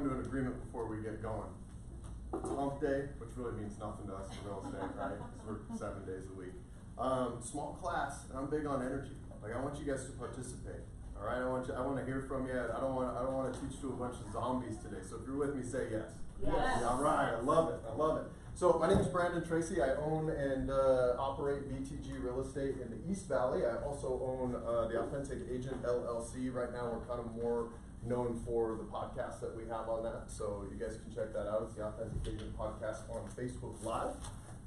come to an agreement before we get going. It's hump day, which really means nothing to us in real estate, right? Because we're 7 days a week. Small class, and I'm big on energy. Like, I want you guys to participate. All right, I want to hear from you. I don't want to teach to a bunch of zombies today. So if you're with me, say yes. Yes. All right, I love it. I love it. So my name is Brandon Tracy. I own and operate BTG Real Estate in the East Valley. I also own the Authentic Agent LLC. Right now, we're kind of more known for the podcast that we have on that. So you guys can check that out. It's the Authentic Agent Podcast on Facebook Live.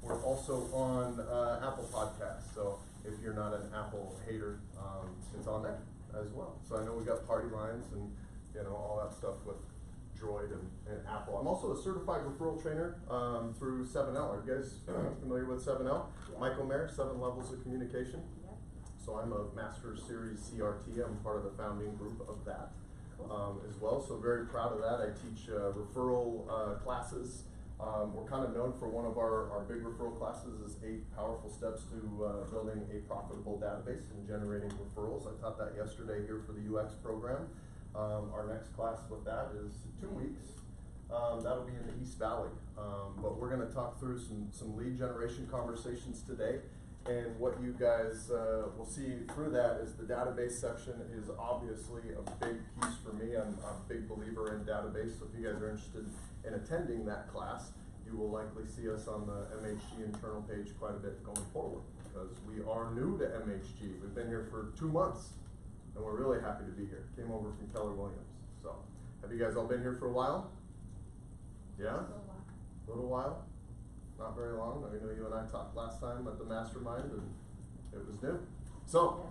We're also on Apple Podcasts. So if you're not an Apple hater, it's on there as well. So I know we got party lines and all that stuff with Droid and Apple. I'm also a certified referral trainer through 7L. Are you guys familiar with 7L? Yeah. Michael Mayer, 7 Levels of Communication. Yeah. So I'm a Master's Series CRT. I'm part of the founding group of that as well. So very proud of that. I teach referral classes. We're kind of known for one of our big referral classes is 8 powerful steps to building a profitable database and generating referrals. I taught that yesterday here for the UX program. Our next class with that is 2 weeks. That'll be in the East Valley. But we're going to talk through some lead generation conversations today. And what you guys will see through that is the database section is obviously a big piece for me. I'm a big believer in database. So if you guys are interested in attending that class, you will likely see us on the MHG internal page quite a bit going forward because we are new to MHG. We've been here for 2 months. And we're really happy to be here. Came over from Keller Williams. So, have you guys all been here for a while? Yeah? A little while? Not very long. I know you and I talked last time at the mastermind and it was new. So,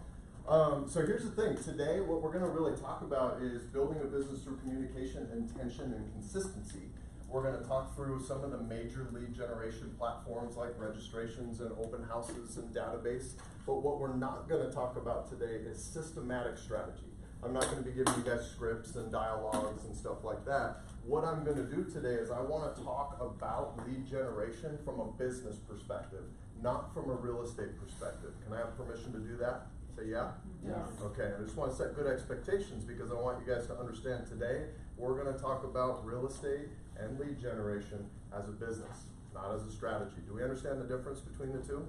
so here's the thing. Today, what we're going to really talk about is building a business through communication, intention, and consistency. We're going to talk through some of the major lead generation platforms like registrations and open houses and database. But what we're not going to talk about today is systematic strategy. I'm not going to be giving you guys scripts and dialogues and stuff like that. What I'm going to do today is I want to talk about lead generation from a business perspective, not from a real estate perspective. Can I have permission to do that? Say yeah? Yes. Okay, I just want to set good expectations because I want you guys to understand today we're going to talk about real estate and lead generation as a business, not as a strategy. Do we understand the difference between the two?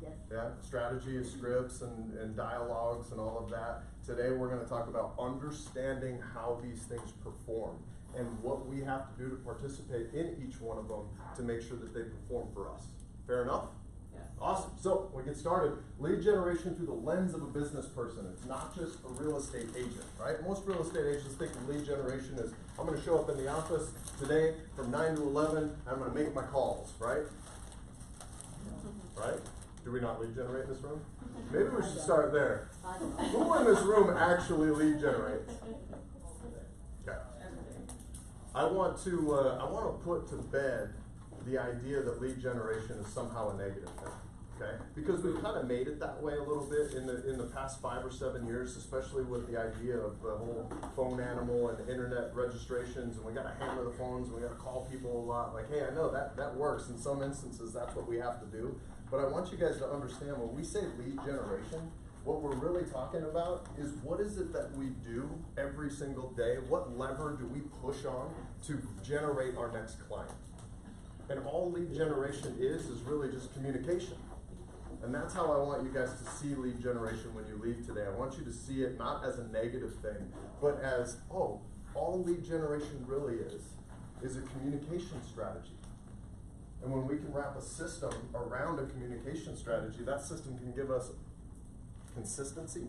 Yes. Yeah, strategy is scripts and dialogues and all of that. Today we're going to talk about understanding how these things perform and what we have to do to participate in each one of them to make sure that they perform for us. Fair enough? Yes. Awesome. So we get started. Lead generation through the lens of a business person. It's not just a real estate agent, right? Most real estate agents think of lead generation as I'm going to show up in the office today from 9 to 11. I'm going to make my calls, right? Right? Do we not lead generate in this room? Maybe we should start there. Who in this room actually lead generates? Okay. I want to put to bed the idea that lead generation is somehow a negative thing. Okay? Because we've kind of made it that way a little bit in the past 5 or 7 years, especially with the idea of the whole phone animal and internet registrations, and we got to hammer the phones, and we got to call people a lot. Like, hey, I know that works. In some instances, that's what we have to do. But I want you guys to understand when we say lead generation, what we're really talking about is what is it that we do every single day? What lever do we push on to generate our next client? And all lead generation is really just communication. And that's how I want you guys to see lead generation when you leave today. I want you to see it not as a negative thing, but as, oh, all lead generation really is a communication strategy. And when we can wrap a system around a communication strategy, that system can give us consistency.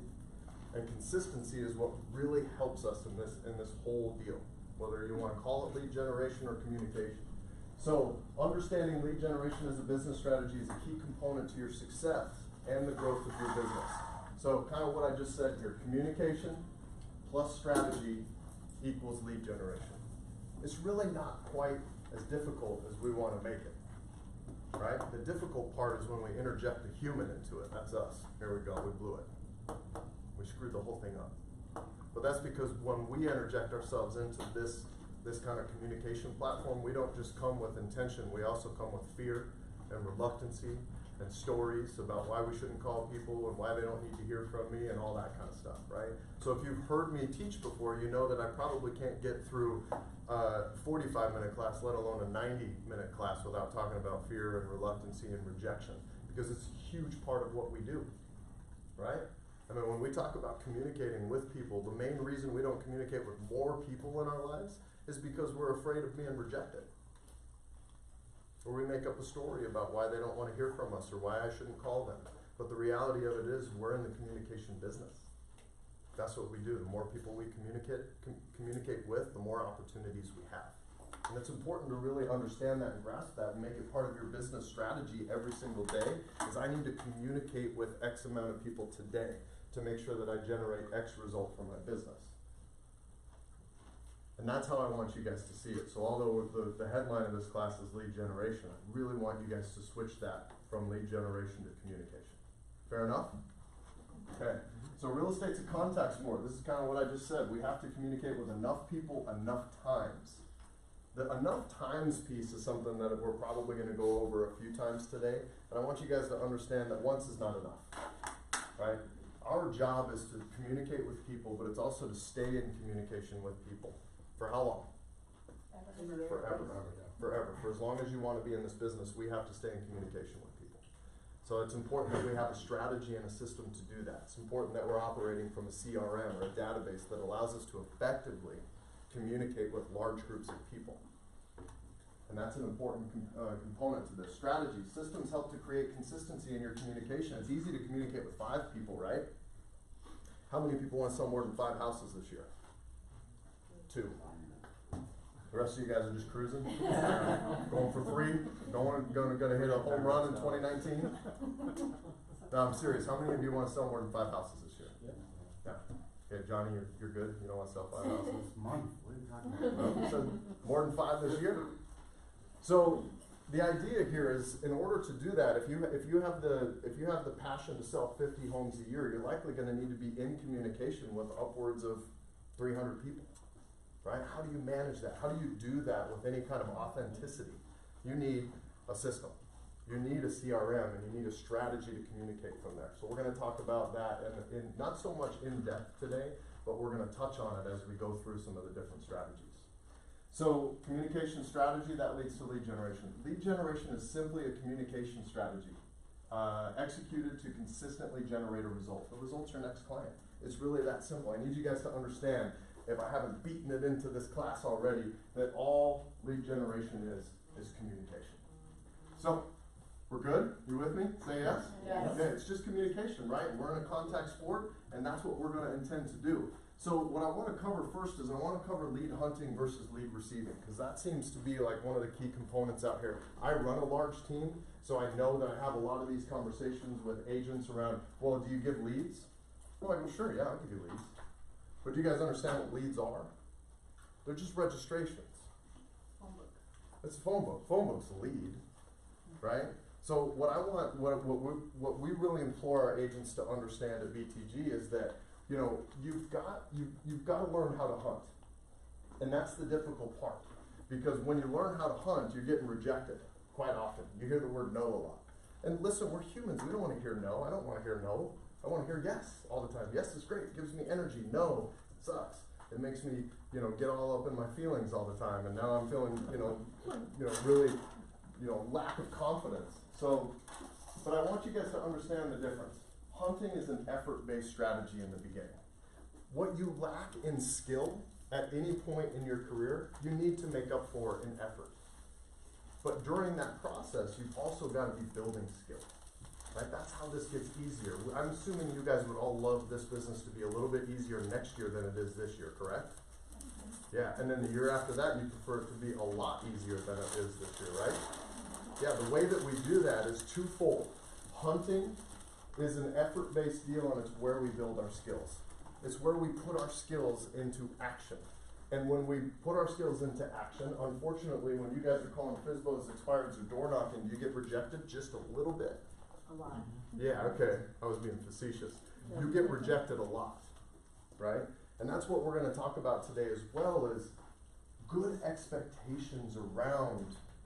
And consistency is what really helps us in this whole deal, whether you want to call it lead generation or communication. So understanding lead generation as a business strategy is a key component to your success and the growth of your business. So kind of what I just said here, communication plus strategy equals lead generation. It's really not quite as difficult as we want to make it, right? The difficult part is when we interject a human into it. That's us. Here we go, we blew it. We screwed the whole thing up. But that's because when we interject ourselves into this kind of communication platform, we don't just come with intention, we also come with fear and reluctancy and stories about why we shouldn't call people and why they don't need to hear from me and all that kind of stuff, right? So if you've heard me teach before, you know that I probably can't get through a 45-minute class, let alone a 90-minute class, without talking about fear and reluctancy and rejection, because it's a huge part of what we do, right? I mean, when we talk about communicating with people, the main reason we don't communicate with more people in our lives is because we're afraid of being rejected. Or we make up a story about why they don't want to hear from us or why I shouldn't call them. But the reality of it is we're in the communication business. That's what we do. The more people we communicate with, the more opportunities we have. And it's important to really understand that and grasp that and make it part of your business strategy every single day, is I need to communicate with X amount of people today to make sure that I generate X result for my business. And that's how I want you guys to see it. So although the headline of this class is lead generation, I really want you guys to switch that from lead generation to communication. Fair enough? Okay. So real estate's a contact sport. This is kind of what I just said. We have to communicate with enough people enough times. The enough times piece is something that we're probably going to go over a few times today. And I want you guys to understand that once is not enough. Right? Our job is to communicate with people, but it's also to stay in communication with people. For how long? Forever. Forever. For as long as you want to be in this business, we have to stay in communication with people. So it's important that we have a strategy and a system to do that. It's important that we're operating from a CRM or a database that allows us to effectively communicate with large groups of people. And that's an important component to this. Strategy. Systems help to create consistency in your communication. It's easy to communicate with 5 people, right? How many people want to sell more than 5 houses this year? 2. The rest of you guys are just cruising? Going for 3? Gonna hit a home run in 2019? No, I'm serious. How many of you want to sell more than 5 houses this year? Yeah. Okay, Johnny, you're good. You don't want to sell 5 houses? Month. What are you talking about? No, you said more than 5 this year. So the idea here is, in order to do that, if you have the passion to sell 50 homes a year, you're likely going to need to be in communication with upwards of 300 people. Right? How do you manage that? How do you do that with any kind of authenticity? You need a system. You need a CRM, and you need a strategy to communicate from there. So we're going to talk about that in not so much in depth today, but we're going to touch on it as we go through some of the different strategies. So communication strategy, that leads to lead generation. Lead generation is simply a communication strategy executed to consistently generate a result. The result's your next client. It's really that simple. I need you guys to understand, if I haven't beaten it into this class already, that all lead generation is communication. So, we're good? You with me? Say yes? Yes. Okay, it's just communication, right? We're in a contact sport, and that's what we're going to intend to do. So what I want to cover first is I want to cover lead hunting versus lead receiving, because that seems to be like one of the key components out here. I run a large team, so I know that I have a lot of these conversations with agents around, well, do you give leads? I'm like, well, sure, yeah, I'll give you leads. But do you guys understand what leads are? They're just registrations. Phone book. It's a phone book. Phone book's a lead, right? So what I want, what we really implore our agents to understand at BTG is that, you know, you've got to learn how to hunt, and that's the difficult part, because when you learn how to hunt, you're getting rejected quite often. You hear the word no a lot, and listen, we're humans. We don't want to hear no. I don't want to hear no. I want to hear yes all the time. Yes is great. It gives me energy. No, it sucks. It makes me, you know, get all up in my feelings all the time, and now I'm feeling, really, lack of confidence. So, but I want you guys to understand the difference. Hunting is an effort-based strategy in the beginning. What you lack in skill at any point in your career, you need to make up for in effort. But during that process, you've also got to be building skill. Right? That's how this gets easier. I'm assuming you guys would all love this business to be a little bit easier next year than it is this year, correct? Yeah, and then the year after that, you prefer it to be a lot easier than it is this year, right? Yeah, the way that we do that is twofold. Hunting is an effort-based deal, and it's where we build our skills. It's where we put our skills into action. And when we put our skills into action, unfortunately, when you guys are calling FSBOs, expireds, or door knocking, you get rejected just a little bit. A lot. Yeah, okay, I was being facetious. You get rejected a lot, right? And that's what we're going to talk about today as well, is good expectations around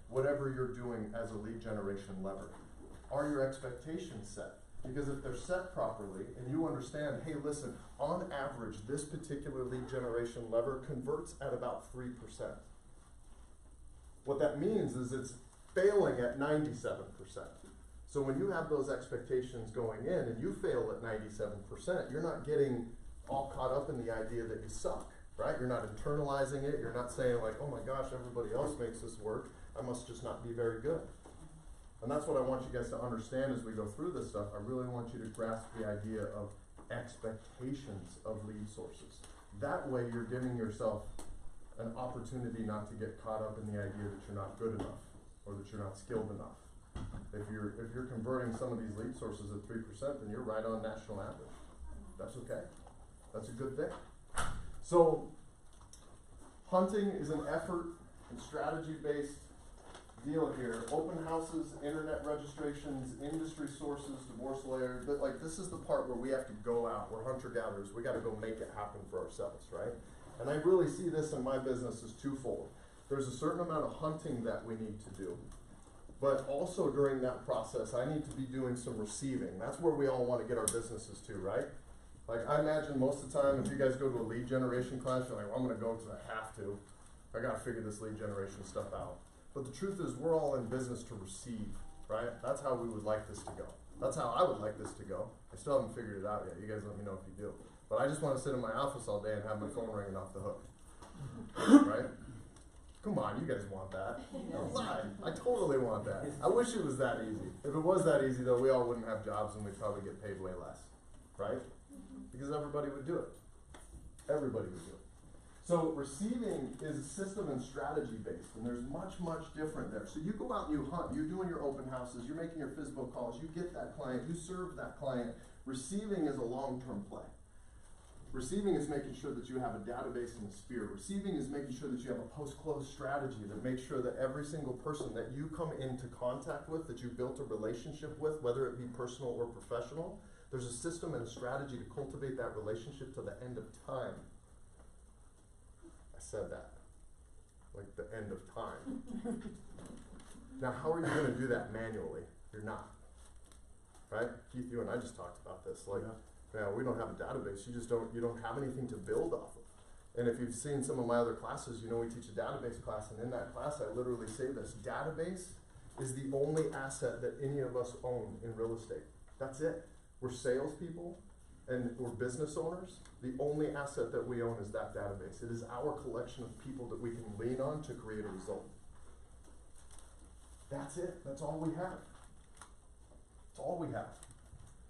whatever you're doing as a lead generation lever. Are your expectations set? Because if they're set properly and you understand, hey, listen, on average, this particular lead generation lever converts at about 3%. What that means is it's failing at 97%. So when you have those expectations going in and you fail at 97%, you're not getting all caught up in the idea that you suck, right? You're not internalizing it. You're not saying like, oh my gosh, everybody else makes this work. I must just not be very good. And that's what I want you guys to understand as we go through this stuff. I really want you to grasp the idea of expectations of lead sources. That way you're giving yourself an opportunity not to get caught up in the idea that you're not good enough or that you're not skilled enough. If you're converting some of these lead sources at 3%, then you're right on national average. That's okay. That's a good thing. So hunting is an effort and strategy-based deal here. Open houses, internet registrations, industry sources, divorce lawyers. But like this is the part where we have to go out. We're hunter-gatherers. We got to go make it happen for ourselves, right? And I really see this in my business as twofold. There's a certain amount of hunting that we need to do. But also during that process, I need to be doing some receiving. That's where we all want to get our businesses to, right? Like I imagine most of the time if you guys go to a lead generation class, you're like, well, I'm going to go because I have to. I got to figure this lead generation stuff out. But the truth is we're all in business to receive, right? That's how we would like this to go. That's how I would like this to go. I still haven't figured it out yet. You guys let me know if you do. But I just want to sit in my office all day and have my phone ringing off the hook, right? Come on, you guys want that. Don't lie. I totally want that. I wish it was that easy. If it was that easy, though, we all wouldn't have jobs and we'd probably get paid way less, right? Because everybody would do it. Everybody would do it. So receiving is system and strategy based, and there's much, much different there. So you go out and you hunt, you're doing your open houses, you're making your FSBO calls, you get that client, you serve that client. Receiving is a long-term play. Receiving is making sure that you have a database and a sphere. Receiving is making sure that you have a post-close strategy that makes sure that every single person that you come into contact with, that you built a relationship with, whether it be personal or professional, there's a system and a strategy to cultivate that relationship to the end of time. I said that, like the end of time. Now, how are you going to do that manually? You're not, right? Keith, you and I just talked about this. Like, yeah, we don't have a database. You don't have anything to build off of. And if you've seen some of my other classes, you know we teach a database class, and in that class, I literally say this: database is the only asset that any of us own in real estate. That's it. We're salespeople and we're business owners. The only asset that we own is that database. It is our collection of people that we can lean on to create a result. That's it. That's all we have. That's all we have.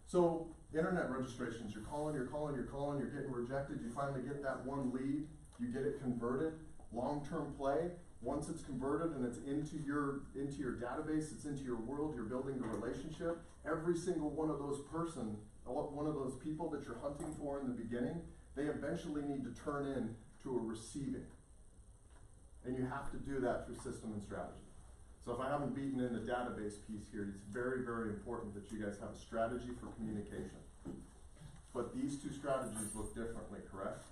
So internet registrations, you're calling, you're getting rejected, you finally get that one lead, you get it converted, long-term play. Once it's converted and it's into your database, it's into your world, you're building the relationship. Every single one of those people that you're hunting for in the beginning, they eventually need to turn in to a receiving. And you have to do that through system and strategy. So if I haven't beaten in the database piece here, it's very, very important that you guys have a strategy for communication. But these two strategies look differently, correct?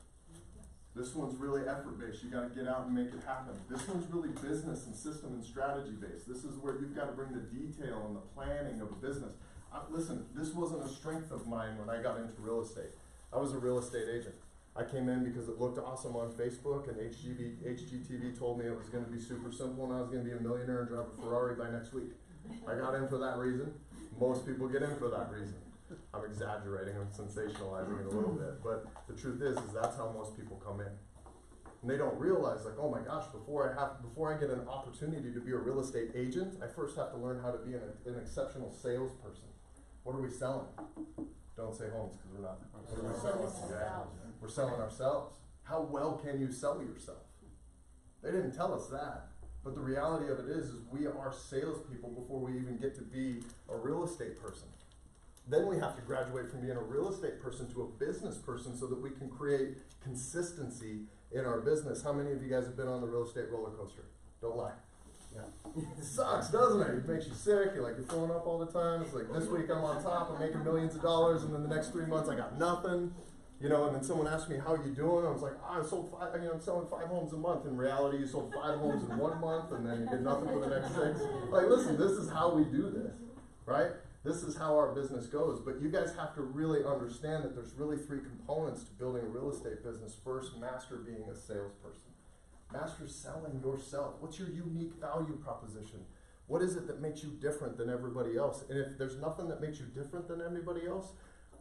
This one's really effort-based. You got to get out and make it happen. This one's really business and system and strategy-based. This is where you've got to bring the detail and the planning of a business. Listen, this wasn't a strength of mine when I got into real estate. I was a real estate agent. I came in because it looked awesome on Facebook, and HGTV told me it was going to be super simple and I was going to be a millionaire and drive a Ferrari by next week. I got in for that reason. Most people get in for that reason. I'm exaggerating, I'm sensationalizing it a little bit, but the truth is that's how most people come in. And they don't realize, like, oh my gosh, before I get an opportunity to be a real estate agent, I first have to learn how to be an exceptional salesperson. What are we selling? Don't say homes, because we're not. What are we selling? Yeah. We're selling ourselves. How well can you sell yourself? They didn't tell us that. But the reality of it is we are salespeople before we even get to be a real estate person. Then we have to graduate from being a real estate person to a business person so that we can create consistency in our business. How many of you guys have been on the real estate roller coaster? Don't lie. Yeah. It sucks, doesn't it? It makes you sick. You're throwing up all the time. It's like this week I'm on top, I'm making millions of dollars, and then the next 3 months I got nothing. You know, and then someone asked me, how you doing? I was like, I'm selling 5 homes a month. In reality, you sold 5 homes in 1 month, and then you did nothing for the next 6. Like, listen, this is how we do this, right? This is how our business goes. But you guys have to really understand that there's really 3 components to building a real estate business. First, master being a salesperson. Master selling yourself. What's your unique value proposition? What is it that makes you different than everybody else? And if there's nothing that makes you different than anybody else,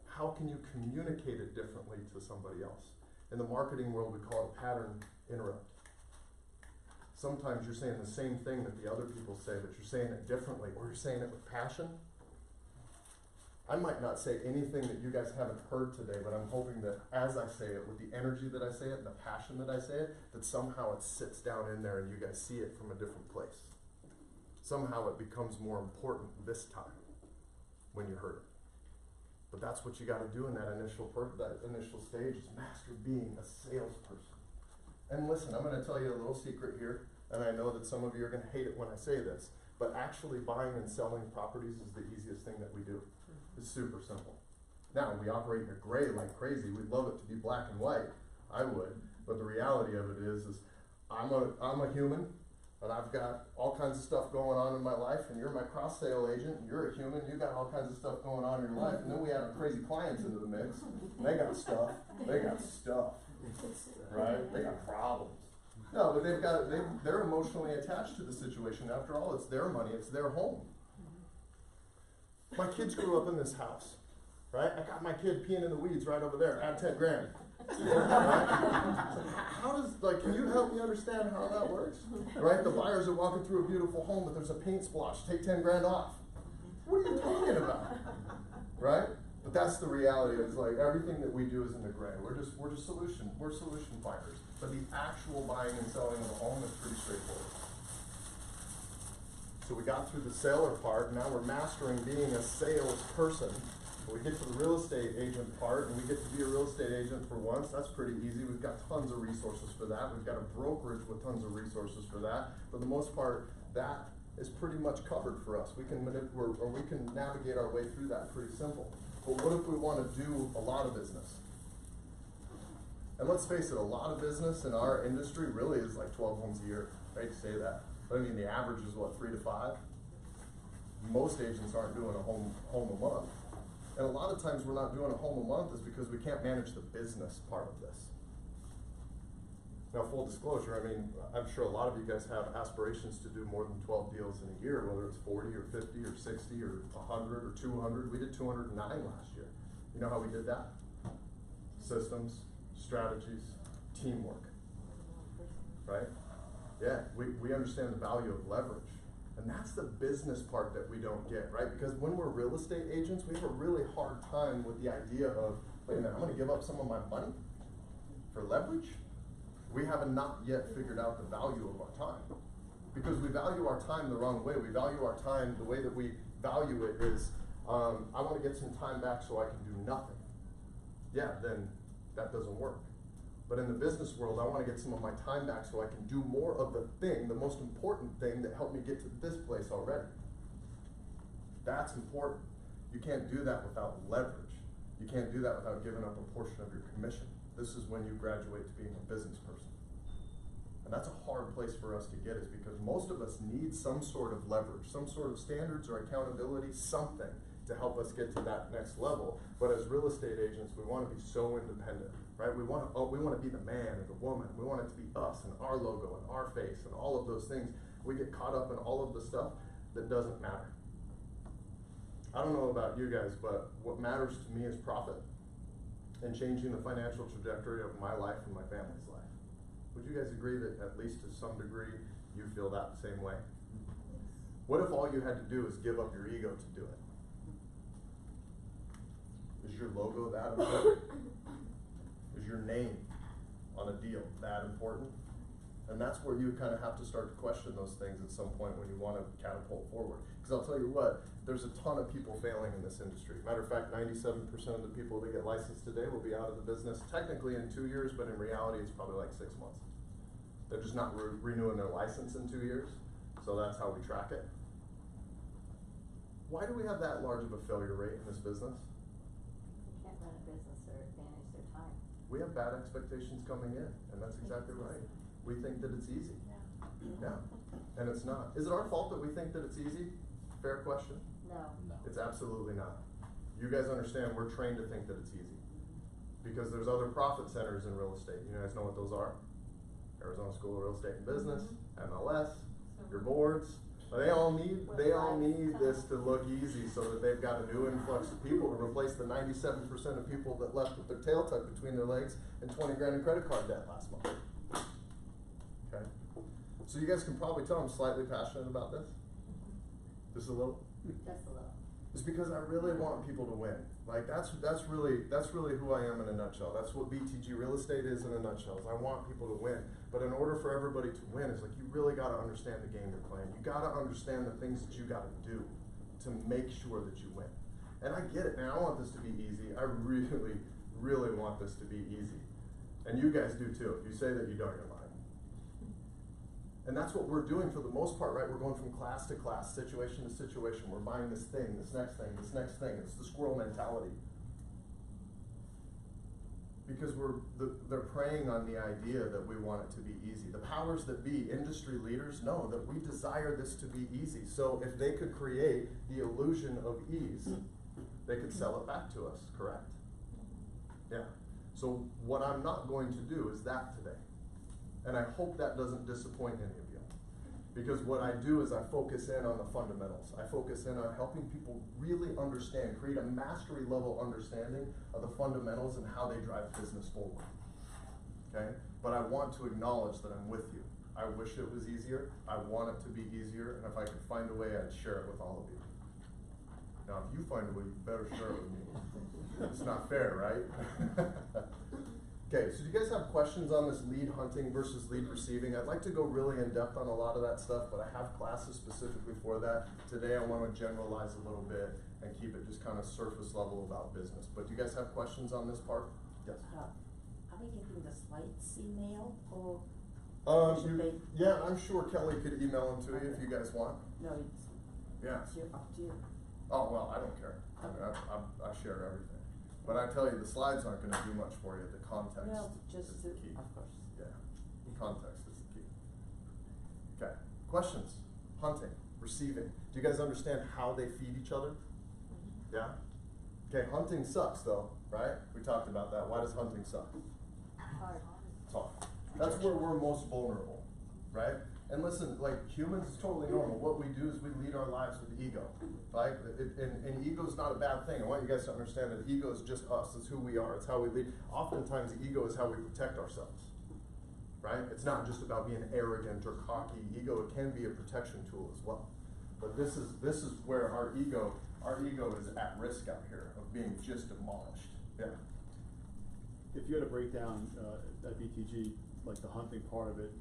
how can you communicate it differently to somebody else? In the marketing world, we call it a pattern interrupt. Sometimes you're saying the same thing that the other people say, but you're saying it differently, or you're saying it with passion. I might not say anything that you guys haven't heard today, but I'm hoping that as I say it, with the energy that I say it and the passion that I say it, that somehow it sits down in there and you guys see it from a different place. Somehow it becomes more important this time when you heard it. But that's what you got to do in that initial stage, is master being a salesperson. And listen, I'm going to tell you a little secret here, and I know that some of you are going to hate it when I say this, but actually buying and selling properties is the easiest thing that we do. It's super simple. Now, we operate in a gray like crazy. We'd love it to be black and white. I would. But the reality of it is I'm a human, and I've got all kinds of stuff going on in my life, and you're my cross-sale agent, and you're a human, you got all kinds of stuff going on in your life, and then we add our crazy clients into the mix, and they got stuff, right? They got problems. No, but they're emotionally attached to the situation. After all, it's their money, it's their home. My kids grew up in this house, right? I got my kid peeing in the weeds right over there, add 10 grand. Right? How does, can you help me understand how that works? Right? The buyers are walking through a beautiful home, but there's a paint splotch, take 10 grand off. What are you talking about? Right? But that's the reality. It's like everything that we do is in the gray. We're solution finders. But the actual buying and selling of a home is pretty straightforward. So we got through the sailor part, now we're mastering being a salesperson. We get to the real estate agent part, and we get to be a real estate agent for once. That's pretty easy. We've got tons of resources for that. We've got a brokerage with tons of resources for that. For the most part, that is pretty much covered for us. We can navigate our way through that pretty simple. But what if we want to do a lot of business? And let's face it, a lot of business in our industry really is like 12 homes a year. I hate to say that. But I mean, the average is what, 3 to 5? Most agents aren't doing a home a month. And a lot of times we're not doing a home a month is because we can't manage the business part of this. Now, full disclosure, I mean, I'm sure a lot of you guys have aspirations to do more than 12 deals in a year, whether it's 40 or 50 or 60 or 100 or 200. We did 209 last year. You know how we did that? Systems, strategies, teamwork, right? Yeah, we understand the value of leverage. And that's the business part that we don't get, right? Because when we're real estate agents, we have a really hard time with the idea of, wait a minute, I'm going to give up some of my money for leverage? We have not yet figured out the value of our time. Because we value our time the wrong way. We value our time, the way that we value it is, I want to get some time back so I can do nothing. Yeah, then that doesn't work. But in the business world, I want to get some of my time back so I can do more of the thing, the most important thing that helped me get to this place already. That's important. You can't do that without leverage. You can't do that without giving up a portion of your commission. This is when you graduate to being a business person. And that's a hard place for us to get, is because most of us need some sort of leverage, some sort of standards or accountability, something to help us get to that next level. But as real estate agents, we want to be so independent, right? We want to be the man or the woman. We want it to be us and our logo and our face and all of those things. We get caught up in all of the stuff that doesn't matter. I don't know about you guys, but what matters to me is profit and changing the financial trajectory of my life and my family's life. Would you guys agree that at least to some degree you feel that the same way? What if all you had to do is give up your ego to do it? Is your logo that important? Is your name on a deal that important? And that's where you kind of have to start to question those things at some point when you want to catapult forward. Because I'll tell you what, there's a ton of people failing in this industry. Matter of fact, 97% of the people that get licensed today will be out of the business technically in 2 years, but in reality it's probably like 6 months. They're just not renewing their license in 2 years, so that's how we track it. Why do we have that large of a failure rate in this business? You can't run a business or manage their time. We have bad expectations coming in, and that's exactly right. We think that it's easy. Yeah, and it's not. Is it our fault that we think that it's easy? Fair question. No. It's absolutely not. You guys understand we're trained to think that it's easy. Because there's other profit centers in real estate. You guys know what those are? Arizona School of Real Estate and Business, MLS, your boards. They all need this to look easy so that they've got a new influx of people to replace the 97% of people that left with their tail tucked between their legs and 20 grand in credit card debt last month. Okay? So you guys can probably tell I'm slightly passionate about this. Just a little? Just a little. It's because I really want people to win. Like that's really who I am in a nutshell. That's what BTG Real Estate is in a nutshell. Is I want people to win. But in order for everybody to win, it's like you really got to understand the game you're playing. You got to understand the things that you got to do to make sure that you win. And I get it, man. I want this to be easy. I really, really want this to be easy. And you guys do too. If you say that you don't, you're lying. And that's what we're doing for the most part, right? We're going from class to class, situation to situation. We're buying this thing, this next thing, this next thing. It's the squirrel mentality. Because they're preying on the idea that we want it to be easy. The powers that be, industry leaders, know that we desire this to be easy. So if they could create the illusion of ease, they could sell it back to us, correct? Yeah. So what I'm not going to do is that today. And I hope that doesn't disappoint any of you. Because what I do is I focus in on the fundamentals. I focus in on helping people really understand, create a mastery level understanding of the fundamentals and how they drive business forward. Okay? But I want to acknowledge that I'm with you. I wish it was easier. I want it to be easier. And if I could find a way, I'd share it with all of you. Now, if you find a way, you better share it with me. It's not fair, right? Okay, so do you guys have questions on this lead hunting versus lead receiving? I'd like to go really in depth on a lot of that stuff, but I have classes specifically for that. Today I want to generalize a little bit and keep it just kind of surface level about business. But do you guys have questions on this part? Yes. Are we getting the slides email or? Yeah, I'm sure Kelly could email them to you if you guys want. No, it's, Yeah. it's up to you. Oh, well, I don't care. I mean, I share everything. But I tell you, the slides aren't going to do much for you. The context No, just is the key. of course. Yeah, context is the key. Okay, questions? Hunting, receiving. Do you guys understand how they feed each other? Yeah? Okay, hunting sucks though, right? We talked about that. Why does hunting suck? Hard. It's hard. That's where we're most vulnerable, right? And listen, like humans, it's totally normal. What we do is we lead our lives with ego, right? And ego is not a bad thing. I want you guys to understand that ego is just us. It's who we are. It's how we lead. Oftentimes, ego is how we protect ourselves, right? It's not just about being arrogant or cocky. Ego, it can be a protection tool as well. But this is where our ego is at risk out here of being just demolished. Yeah. If you had to break down at BTG, like the hunting part of it,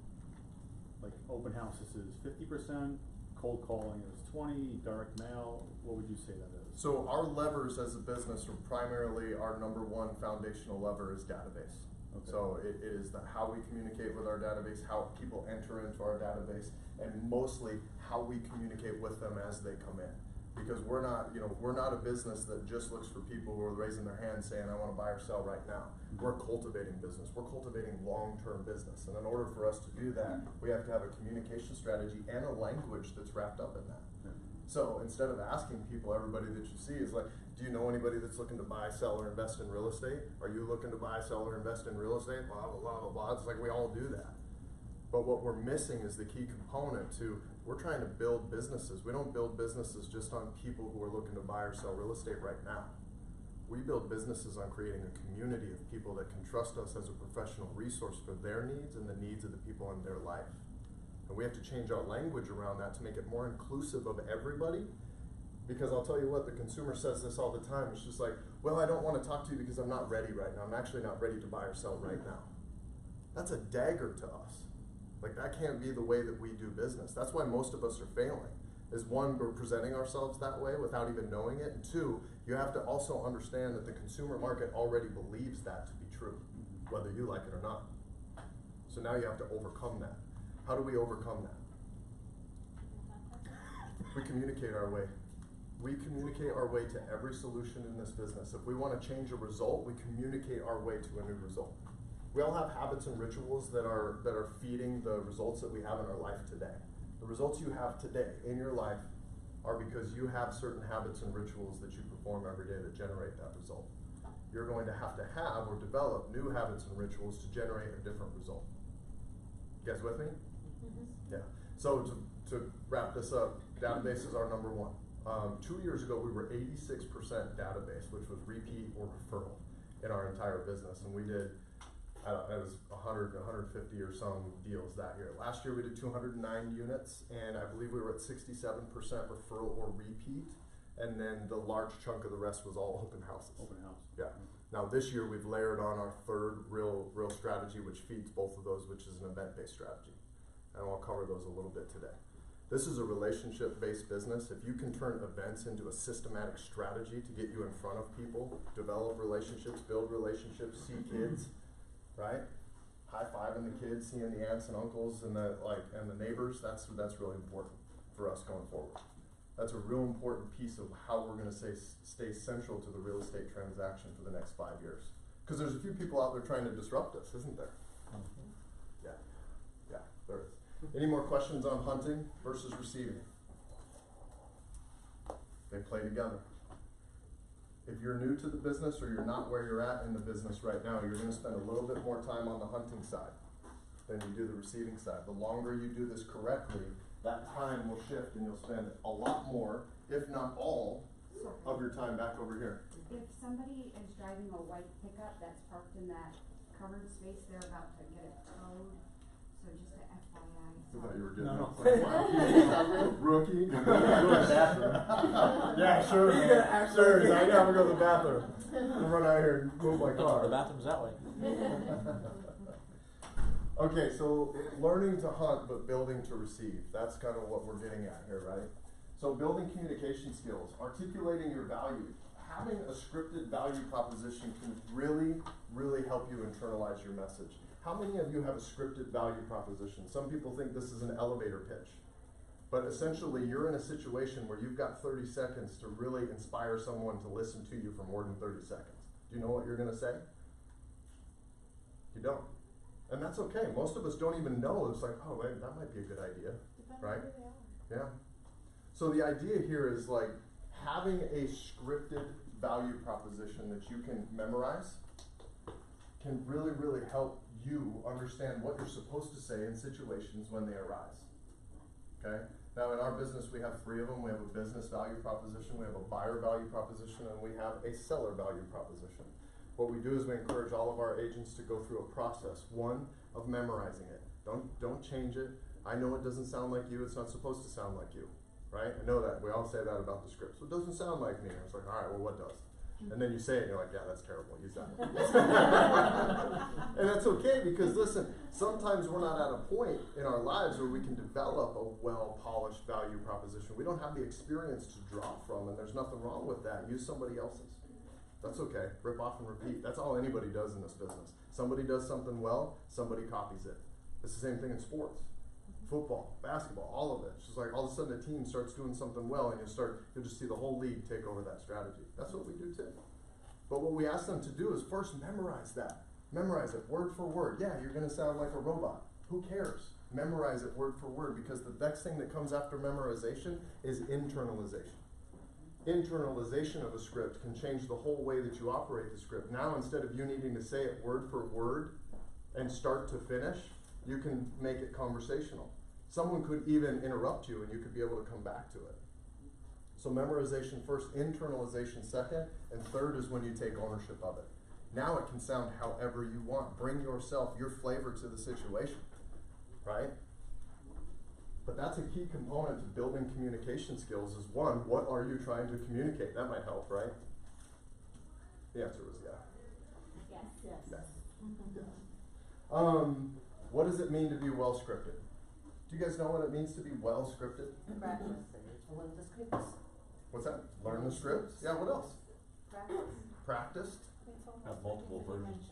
like open houses is 50%, cold calling is 20, direct mail, what would you say that is? So our levers as a business are primarily our number one foundational lever is database. Okay. So it is how we communicate with our database, how people enter into our database, and mostly how we communicate with them as they come in. Because we're not a business that just looks for people who are raising their hand saying, I want to buy or sell right now. We're cultivating business. We're cultivating long-term business. And in order for us to do that, we have to have a communication strategy and a language that's wrapped up in that. Yeah. So instead of asking people, everybody that you see is like, do you know anybody that's looking to buy, sell, or invest in real estate? Are you looking to buy, sell, or invest in real estate? Blah, blah, blah, blah, blah. It's like we all do that. But what we're missing is the key component to, we're trying to build businesses. We don't build businesses just on people who are looking to buy or sell real estate right now. We build businesses on creating a community of people that can trust us as a professional resource for their needs and the needs of the people in their life. And we have to change our language around that to make it more inclusive of everybody. Because I'll tell you what, the consumer says this all the time. It's just like, well, I don't want to talk to you because I'm not ready right now. I'm actually not ready to buy or sell right now. That's a dagger to us. Like that can't be the way that we do business. That's why most of us are failing. Is one, we're presenting ourselves that way without even knowing it. And two, you have to also understand that the consumer market already believes that to be true, whether you like it or not. So now you have to overcome that. How do we overcome that? We communicate our way. We communicate our way to every solution in this business. If we want to change a result, we communicate our way to a new result. We all have habits and rituals that are feeding the results that we have in our life today. The results you have today in your life are because you have certain habits and rituals that you perform every day that generate that result. You're going to have or develop new habits and rituals to generate a different result. You guys with me? Yeah. So to wrap this up, database is our number one. 2 years ago, we were 86% database, which was repeat or referral in our entire business. And we did, it was 100, 150 or some deals that year. Last year, we did 209 units, and I believe we were at 67% referral or repeat. And then the large chunk of the rest was all open houses. Open house. Yeah. Now this year, we've layered on our third real strategy, which feeds both of those, which is an event-based strategy. And I'll cover those a little bit today. This is a relationship-based business. If you can turn events into a systematic strategy to get you in front of people, develop relationships, build relationships, see kids, right? High-fiving the kids, seeing the aunts and uncles and the neighbors, that's really important for us going forward. That's a real important piece of how we're gonna stay central to the real estate transaction for the next 5 years. Because there's a few people out there trying to disrupt us, isn't there? Yeah, there is. Any more questions on hunting versus receiving? They play together. If you're new to the business or you're not where you're at in the business right now, you're gonna spend a little bit more time on the hunting side than you do the receiving side. The longer you do this correctly, that time will shift and you'll spend a lot more, if not all, of your time back over here. If somebody is driving a white pickup that's parked in that covered space, they're about to get it towed, so just a FYI. I thought you were getting No. rookie. Go to the bathroom. Yeah, sure, man. Sure, I gotta go to the bathroom. I'll run out here and move my car. The bathroom's that way. Okay, so learning to hunt but building to receive. That's kind of what we're getting at here, right? So building communication skills, articulating your value, having a scripted value proposition can really, really help you internalize your message. How many of you have a scripted value proposition? Some people think this is an elevator pitch. But essentially, you're in a situation where you've got 30 seconds to really inspire someone to listen to you for more than 30 seconds. Do you know what you're gonna say? You don't. And that's okay. Most of us don't even know. It's like, oh, wait, that might be a good idea, right? Yeah. So the idea here is like having a scripted value proposition that you can memorize can really, really help you understand what you're supposed to say in situations when they arise. Okay? Now in our business, we have 3 of them. We have a business value proposition, we have a buyer value proposition, and we have a seller value proposition. What we do is we encourage all of our agents to go through a process, one, of memorizing it. Don't change it. I know it doesn't sound like you, it's not supposed to sound like you, right? I know that, we all say that about the script. So it doesn't sound like me. And it's like, all right, well, what does? And then you say it and you're like, yeah, that's terrible, use that one. And that's okay, because listen, sometimes we're not at a point in our lives where we can develop a well-polished value proposition. We don't have the experience to draw from, and there's nothing wrong with that. Use somebody else's. That's okay. Rip off and repeat. That's all anybody does in this business. Somebody does something well, somebody copies it. It's the same thing in sports. Football, basketball, all of it. It's just like all of a sudden a team starts doing something well and you'll just see the whole league take over that strategy. That's what we do too. But what we ask them to do is first memorize that. Memorize it word for word. Yeah, you're gonna sound like a robot. Who cares? Memorize it word for word, because the next thing that comes after memorization is internalization. Internalization of a script can change the whole way that you operate the script. Now, instead of you needing to say it word for word and start to finish, you can make it conversational. Someone could even interrupt you and you could be able to come back to it. So memorization first, internalization second, and third is when you take ownership of it. Now it can sound however you want. Bring yourself, your flavor to the situation, right? But that's a key component to building communication skills is one, what are you trying to communicate? That might help, right? The answer was yeah. Yes. Yeah. What does it mean to be well scripted? Do you guys know what it means to be well scripted? Practice. Learn the scripts. What's that? Learn the scripts? Yeah, what else? Practice. Practiced? Have multiple versions.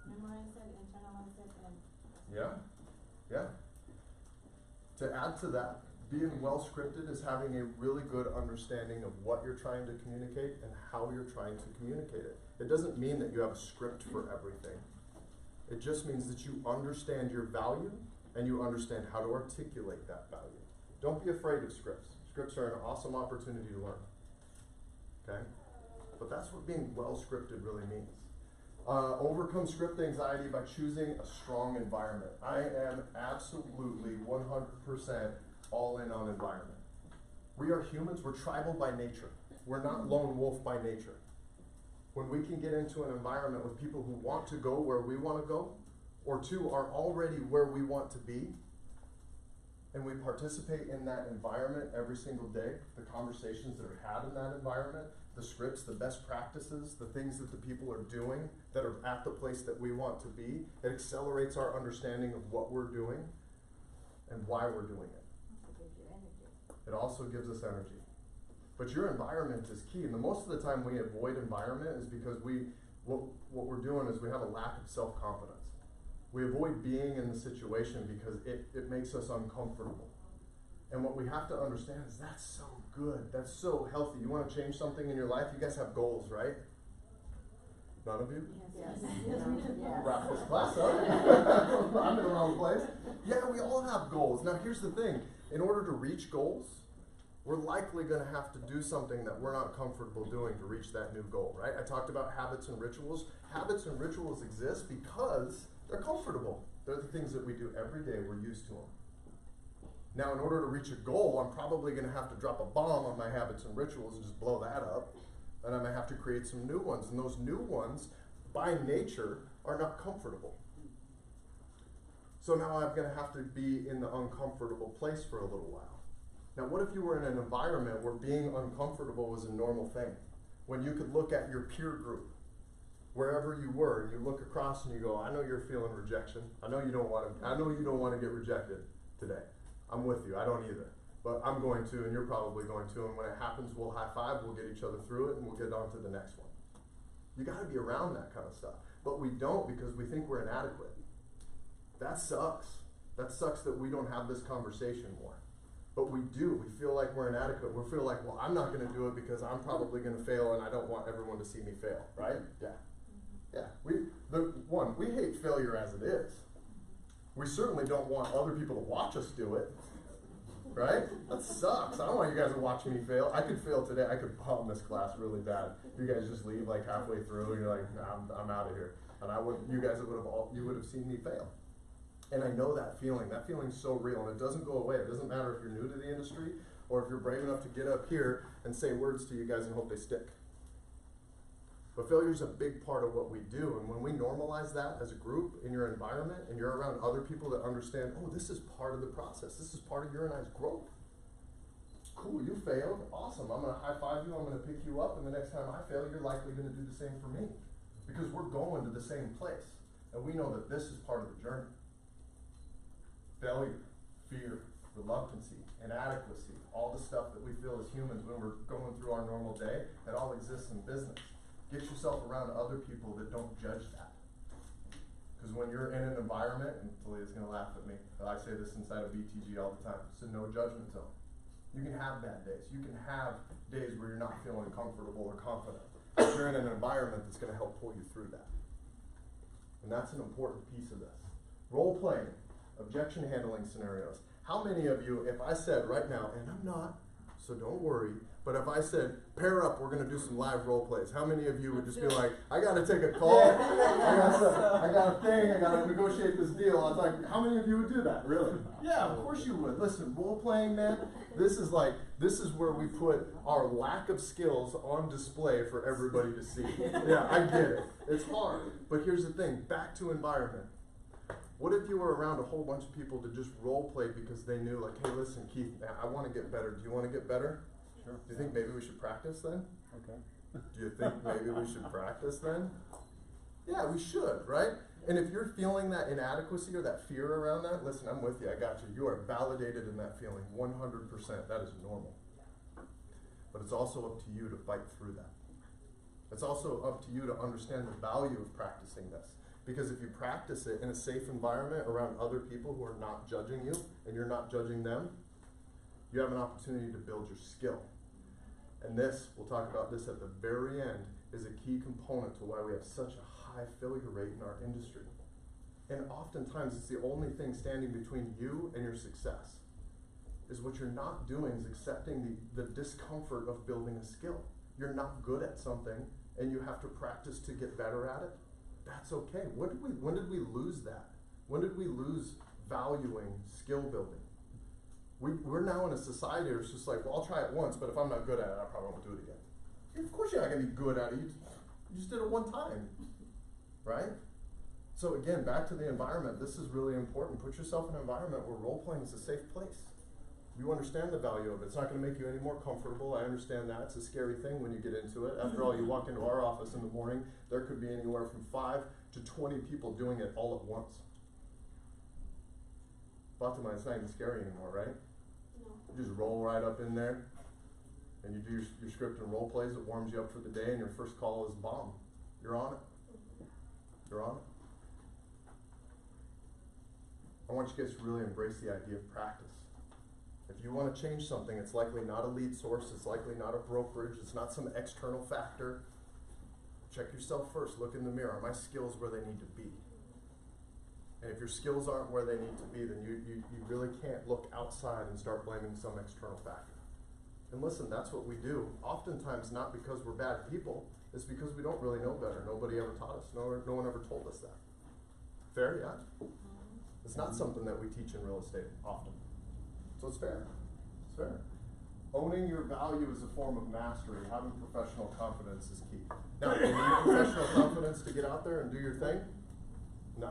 Memorize it, internalize it, and. Yeah. Yeah. To add to that, being well scripted is having a really good understanding of what you're trying to communicate and how you're trying to communicate it. It doesn't mean that you have a script for everything. It just means that you understand your value and you understand how to articulate that value. Don't be afraid of scripts. Scripts are an awesome opportunity to learn. Okay? But that's what being well scripted really means. Overcome script anxiety by choosing a strong environment. I am absolutely 100% all in on environment. We are humans, we're tribal by nature. We're not lone wolf by nature. When we can get into an environment with people who want to go where we want to go, or two, are already where we want to be, and we participate in that environment every single day, the conversations that are had in that environment, the scripts, the best practices, the things that the people are doing that are at the place that we want to be, it accelerates our understanding of what we're doing and why we're doing it. Also gives you energy. It also gives us energy. But your environment is key, and the most of the time we avoid environment is because what we're doing is we have a lack of self-confidence. We avoid being in the situation because it makes us uncomfortable. And what we have to understand is that's so good, that's so healthy. You want to change something in your life? You guys have goals, right? None of you? Yes. Yes. Wrap this class up. I'm in the wrong place. Yeah, we all have goals. Now here's the thing. In order to reach goals, we're likely going to have to do something that we're not comfortable doing to reach that new goal, right? I talked about habits and rituals. Habits and rituals exist because they're comfortable. They're the things that we do every day. We're used to them. Now, in order to reach a goal, I'm probably going to have to drop a bomb on my habits and rituals and just blow that up. And I'm going to have to create some new ones. And those new ones, by nature, are not comfortable. So now I'm going to have to be in the uncomfortable place for a little while. Now, what if you were in an environment where being uncomfortable was a normal thing? When you could look at your peer group, wherever you were, and you look across and you go, I know you're feeling rejection. I know you don't want to get rejected today. I'm with you. I don't either. But I'm going to, and you're probably going to, and when it happens, we'll high five, we'll get each other through it, and we'll get on to the next one. You got to be around that kind of stuff. But we don't because we think we're inadequate. That sucks. That sucks that we don't have this conversation more. But we do. We feel like we're inadequate. We feel like, well, I'm not going to do it because I'm probably going to fail, and I don't want everyone to see me fail, right? Yeah. Yeah. We hate failure as it is. We certainly don't want other people to watch us do it, right? That sucks. I don't want you guys to watch me fail. I could fail today. I could bomb this class really bad. You guys just leave like halfway through, and you're like, nah, I'm out of here. And you would have seen me fail. And I know that feeling. That feeling's so real, and it doesn't go away. It doesn't matter if you're new to the industry or if you're brave enough to get up here and say words to you guys and hope they stick. But failure's a big part of what we do, and when we normalize that as a group in your environment and you're around other people that understand, oh, this is part of the process. This is part of your and I's growth. Cool, you failed. Awesome. I'm going to high five you. I'm going to pick you up, and the next time I fail, you're likely going to do the same for me because we're going to the same place, and we know that this is part of the journey. Failure, fear, reluctancy, inadequacy, all the stuff that we feel as humans when we're going through our normal day, it all exists in business. Get yourself around other people that don't judge that. Because when you're in an environment, and Talia's going to laugh at me, but I say this inside of BTG all the time, it's a no judgment zone. You can have bad days. You can have days where you're not feeling comfortable or confident. But you're in an environment that's going to help pull you through that. And that's an important piece of this. Role playing. Objection handling scenarios. How many of you, if I said right now, and I'm not, so don't worry, but if I said, pair up, we're going to do some live role plays, how many of you would just be like, I got to take a call, I got a thing, I got to negotiate this deal. I was like, how many of you would do that? Really? Yeah, of course you would. Listen, role playing, man, this is where we put our lack of skills on display for everybody to see. Yeah, I get it. It's hard. But here's the thing, back to environment. What if you were around a whole bunch of people to just role play because they knew, like, hey, listen, Keith, I want to get better. Do you want to get better? Sure. Do you think maybe we should practice then? Okay. Do you think maybe we should practice then? Yeah, we should, right? And if you're feeling that inadequacy or that fear around that, listen, I'm with you. I got you. You are validated in that feeling 100%. That is normal. But it's also up to you to fight through that. It's also up to you to understand the value of practicing this. Because if you practice it in a safe environment around other people who are not judging you and you're not judging them, you have an opportunity to build your skill. And this, we'll talk about this at the very end, is a key component to why we have such a high failure rate in our industry. And oftentimes it's the only thing standing between you and your success. Is what you're not doing is accepting the discomfort of building a skill. You're not good at something and you have to practice to get better at it. that's okay. When did we lose that? When did we lose valuing skill building? We're now in a society where it's just like, well, I'll try it once, but if I'm not good at it, I probably won't do it again. Of course you're not gonna be good at it. You just did it one time, right? So again, back to the environment. This is really important. Put yourself in an environment where role playing is a safe place. You understand the value of it. It's not going to make you any more comfortable. I understand that. It's a scary thing when you get into it. After all, you walk into our office in the morning, there could be anywhere from 5 to 20 people doing it all at once. Bottom line, it's not even scary anymore, right? No. You just roll right up in there, and you do your script and role plays. It warms you up for the day, and your first call is bomb. You're on it. You're on it. I want you guys to really embrace the idea of practice. If you want to change something, it's likely not a lead source, it's likely not a brokerage, it's not some external factor. Check yourself first, look in the mirror. Are my skills where they need to be? And if your skills aren't where they need to be, then you really can't look outside and start blaming some external factor. And listen, that's what we do. Oftentimes not because we're bad people, it's because we don't really know better. Nobody ever taught us. No one ever told us that. Fair, yeah? It's not something that we teach in real estate often. So it's fair. It's fair. Owning your value is a form of mastery. Having professional confidence is key. Now, do you need professional confidence to get out there and do your thing? No.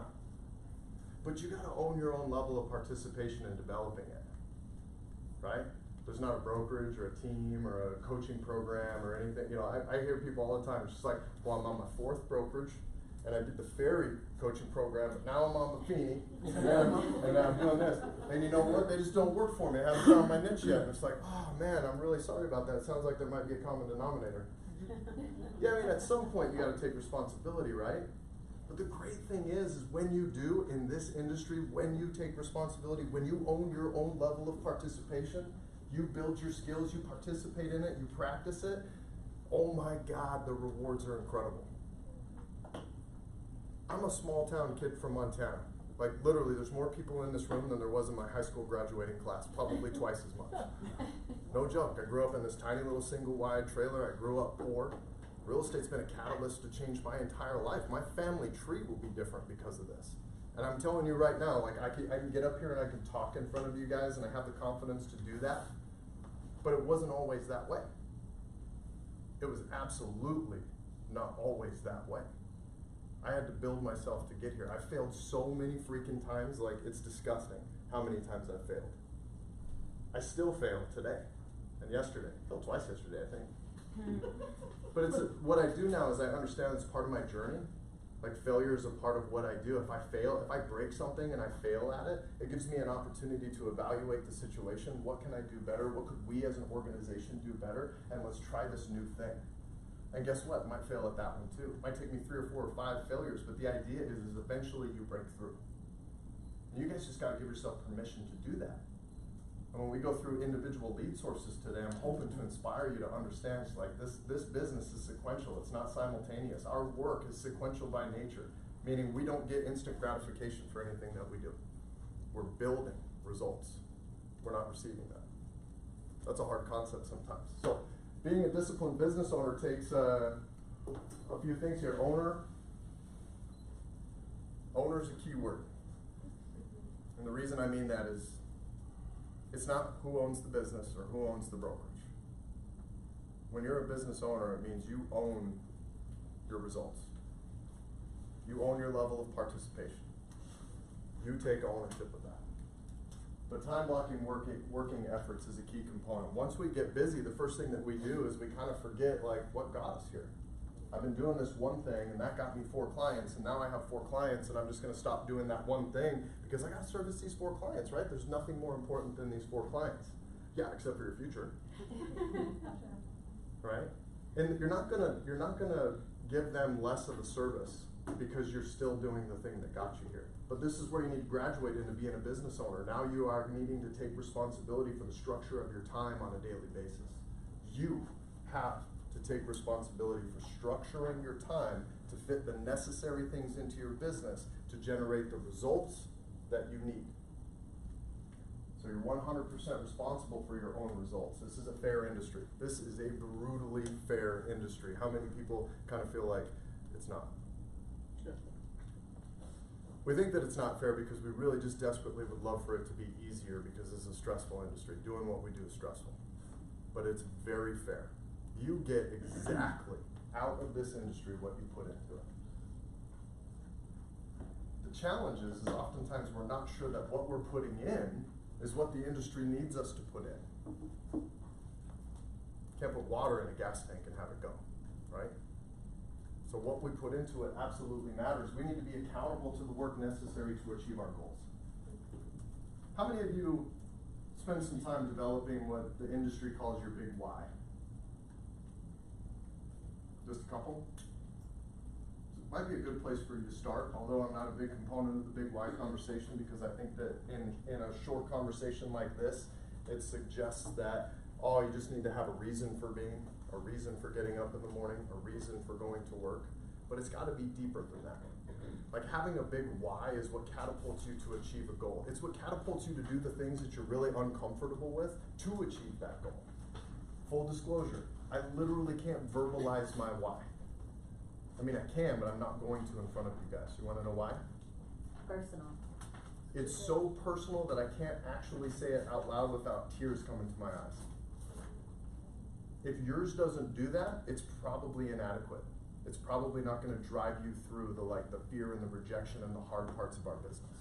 But you gotta own your own level of participation in developing it. Right? There's not a brokerage or a team or a coaching program or anything. You know, I hear people all the time, it's just like, well, I'm on my 4th brokerage, and I did the ferry coaching program, but now I'm on Buffini, and I'm doing this. And you know what? They just don't work for me. I haven't found my niche yet. And it's like, oh man, I'm really sorry about that. It sounds like there might be a common denominator. Yeah, I mean, at some point you gotta take responsibility, right? But the great thing is when you do in this industry, when you take responsibility, when you own your own level of participation, you build your skills, you participate in it, you practice it, oh my God, the rewards are incredible. I'm a small town kid from Montana. Like literally, there's more people in this room than there was in my high school graduating class, probably twice as much. No joke, I grew up in this tiny little single wide trailer. I grew up poor. Real estate's been a catalyst to change my entire life. My family tree will be different because of this. And I'm telling you right now, like I can get up here and I can talk in front of you guys and I have the confidence to do that. But it wasn't always that way. It was absolutely not always that way. I had to build myself to get here. I failed so many freaking times, like it's disgusting how many times I failed. I still fail today and yesterday. I failed twice yesterday, I think. But what I do now is I understand it's part of my journey. Like failure is a part of what I do. If I fail, if I break something and I fail at it, it gives me an opportunity to evaluate the situation. What can I do better? What could we as an organization do better? And let's try this new thing. And guess what? Might fail at that one too. It might take me 3 or 4 or 5 failures, but the idea is eventually you break through. And you guys just gotta give yourself permission to do that. And when we go through individual lead sources today, I'm hoping to inspire you to understand like this business is sequential, it's not simultaneous. Our work is sequential by nature, meaning we don't get instant gratification for anything that we do. We're building results. We're not receiving that. That's a hard concept sometimes. So being a disciplined business owner takes a few things here. Owner is a key word. And the reason I mean that is it's not who owns the business or who owns the brokerage. When you're a business owner, it means you own your results. You own your level of participation. You take ownership of that. But time blocking working efforts is a key component. Once we get busy, the first thing that we do is we kind of forget like what got us here. I've been doing this one thing and that got me 4 clients and now I have 4 clients and I'm just gonna stop doing that one thing because I gotta service these 4 clients, right? There's nothing more important than these 4 clients. Yeah, except for your future. Right? And you're not gonna give them less of a service because you're still doing the thing that got you here. But this is where you need to graduate into being a business owner. Now you are needing to take responsibility for the structure of your time on a daily basis. You have to take responsibility for structuring your time to fit the necessary things into your business to generate the results that you need. So you're 100% responsible for your own results. This is a fair industry. This is a brutally fair industry. How many people kind of feel like it's not? We think that it's not fair because we really just desperately would love for it to be easier because it's a stressful industry. Doing what we do is stressful. But it's very fair. You get exactly out of this industry what you put into it. The challenge is oftentimes we're not sure that what we're putting in is what the industry needs us to put in. Can't put water in a gas tank and have it go, right? So what we put into it absolutely matters. We need to be accountable to the work necessary to achieve our goals. How many of you spend some time developing what the industry calls your big why? Just a couple? It might be a good place for you to start, although I'm not a big component of the big why conversation, because I think that in a short conversation like this, it suggests that, oh, you just need to have a reason for being, a reason for getting up in the morning, a reason for going to work. But it's got to be deeper than that. Like, having a big why is what catapults you to achieve a goal. It's what catapults you to do the things that you're really uncomfortable with to achieve that goal. Full disclosure, I literally can't verbalize my why. I mean, I can, but I'm not going to in front of you guys. You want to know why? Personal. It's so personal that I can't actually say it out loud without tears coming to my eyes. If yours doesn't do that, it's probably inadequate. It's probably not going to drive you through the fear and the rejection and the hard parts of our business.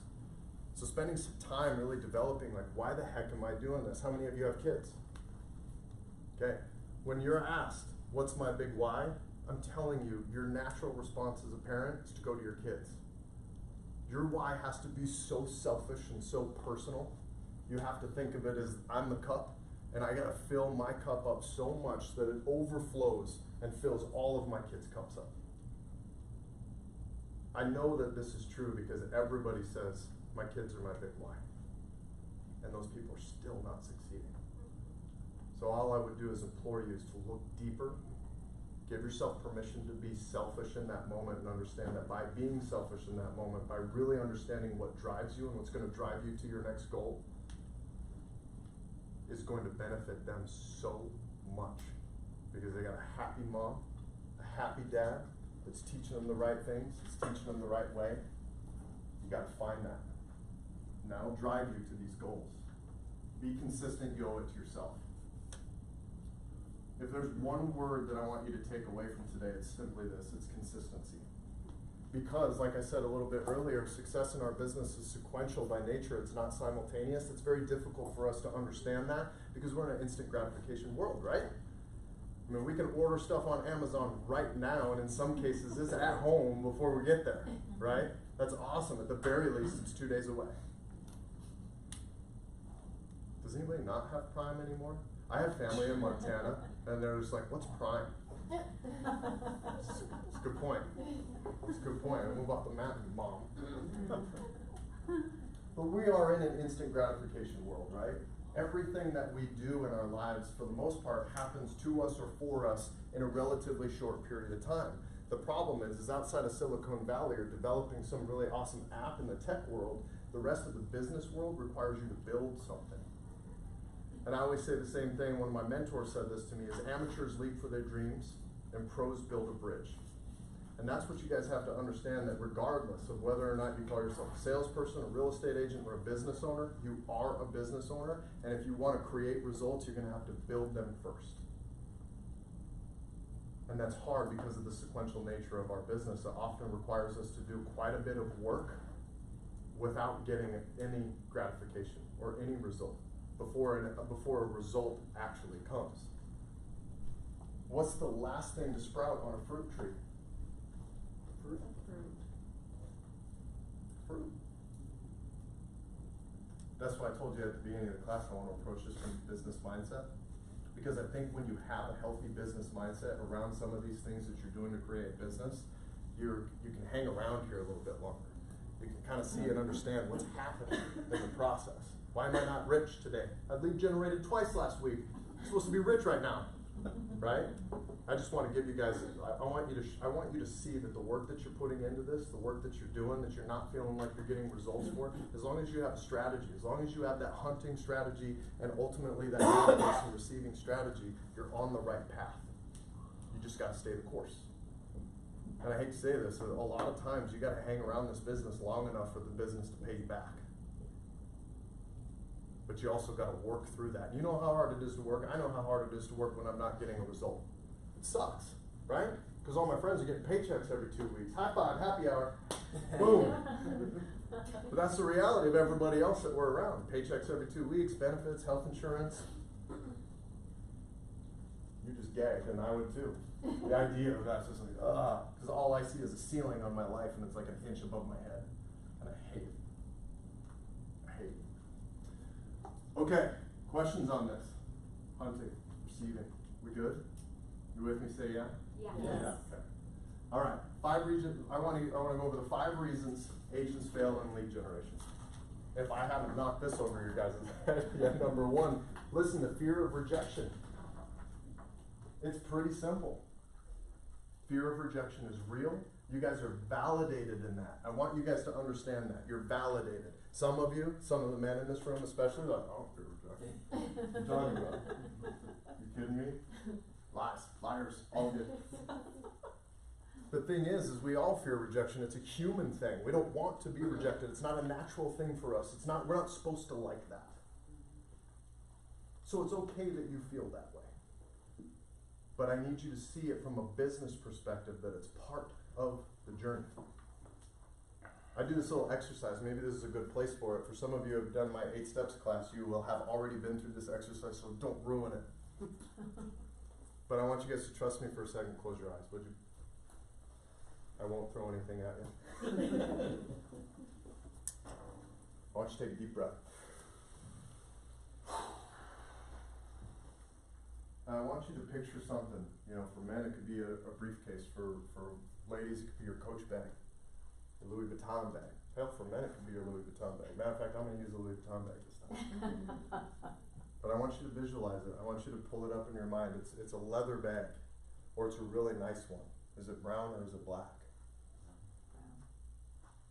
So spending some time really developing, like, why the heck am I doing this? How many of you have kids? Okay, when you're asked, what's my big why? I'm telling you, your natural response as a parent is to go to your kids. Your why has to be so selfish and so personal. You have to think of it as, I'm the cup, and I gotta fill my cup up so much that it overflows and fills all of my kids' cups up. I know that this is true because everybody says, my kids are my big why. And those people are still not succeeding. So all I would do is implore you is to look deeper. Give yourself permission to be selfish in that moment and understand that by being selfish in that moment, by really understanding what drives you and what's going to drive you to your next goal, is going to benefit them so much. Because they got a happy mom, a happy dad that's teaching them the right things, it's teaching them the right way. You got to find that. And that'll drive you to these goals. Be consistent, you owe it to yourself. If there's one word that I want you to take away from today, it's simply this, it's consistency. Because, like I said a little bit earlier, success in our business is sequential by nature, it's not simultaneous. It's very difficult for us to understand that because we're in an instant gratification world, right? I mean, we can order stuff on Amazon right now, and in some cases it's at home before we get there, right? That's awesome. At the very least, it's 2 days away. Does anybody not have Prime anymore? I have family in Montana, and they're just like, what's Prime? It's a good point. It's a good point. I move off the mountain, Mom. But we are in an instant gratification world, right? Everything that we do in our lives, for the most part, happens to us or for us in a relatively short period of time. The problem is outside of Silicon Valley or developing some really awesome app in the tech world, the rest of the business world requires you to build something. And I always say the same thing. One of my mentors said this to me, is amateurs leap for their dreams and pros build a bridge. And that's what you guys have to understand, that regardless of whether or not you call yourself a salesperson, a real estate agent, or a business owner, you are a business owner. And if you want to create results, you're going to have to build them first. And that's hard because of the sequential nature of our business. It often requires us to do quite a bit of work without getting any gratification or any result before a result actually comes. What's the last thing to sprout on a fruit tree? Fruit. That's why I told you at the beginning of the class I want to approach this from a business mindset. Because I think when you have a healthy business mindset around some of these things that you're doing to create business, you can hang around here a little bit longer. You can kind of see and understand what's happening in the process. Why am I not rich today? I lead generated twice last week. I'm supposed to be rich right now, right? I just want to give you guys, I want you to see that the work that you're putting into this, the work that you're doing, that you're not feeling like you're getting results for, as long as you have a strategy, as long as you have that hunting strategy and ultimately that and receiving strategy, you're on the right path. You just got to stay the course. And I hate to say this, a lot of times you gotta hang around this business long enough for the business to pay you back. But you also gotta work through that. You know how hard it is to work? I know how hard it is to work when I'm not getting a result. It sucks, right? Because all my friends are getting paychecks every 2 weeks. High five, happy hour, boom. But that's the reality of everybody else that we're around. Paychecks every 2 weeks, benefits, health insurance. You just gagged, and I would too. The idea of that's just like, because all I see is a ceiling on my life, and it's like an inch above my head. And I hate it. I hate it. Okay, questions on this? Hunting, receiving. We good? You with me? Say yeah? Yeah. Yes. Okay. All right. 5 reasons. I want to go over the 5 reasons agents fail in lead generation. If I haven't knocked this over your guys' head yet, number 1, listen, the fear of rejection. It's pretty simple. Fear of rejection is real. You guys are validated in that. I want you guys to understand that. You're validated. Some of you, some of the men in this room especially, like, I don't fear rejection. What are you talking about? You kidding me? Lies, liars, all good. The thing is we all fear rejection. It's a human thing. We don't want to be rejected. It's not a natural thing for us. We're not supposed to like that. So it's okay that you feel that way. But I need you to see it from a business perspective, that it's part of the journey. I do this little exercise. Maybe this is a good place for it. For some of you who have done my 8 steps class, you will have already been through this exercise, so don't ruin it. But I want you guys to trust me for a second. Close your eyes, would you? I won't throw anything at you. I want you to take a deep breath. I want you to picture something. You know, for men it could be a briefcase. For ladies it could be your Coach bag, your Louis Vuitton bag. Hell, for men it could be your Louis Vuitton bag. Matter of fact, I'm going to use a Louis Vuitton bag this time. But I want you to visualize it. I want you to pull it up in your mind. It's a leather bag, or it's a really nice one. Is it brown or is it black?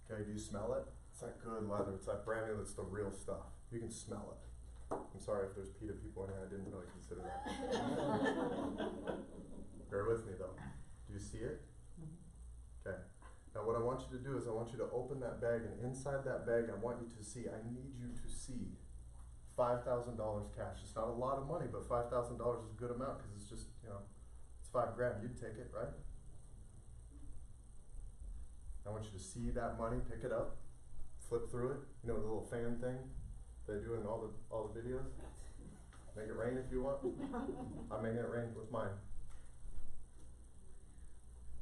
Okay, do you smell it? It's like good leather. It's like brand new. It's the real stuff. You can smell it. I'm sorry if there's PETA people in here. I didn't really consider that. Bear with me though. Do you see it? Okay. Now what I want you to do is I want you to open that bag, and inside that bag I want you to see, I need you to see $5,000 cash. It's not a lot of money, but $5,000 is a good amount because it's just, you know, it's $5 grand. You'd take it, right? I want you to see that money, pick it up, flip through it. You know the little fan thing they do in all the videos? Make it rain if you want. I'm making it rain with mine.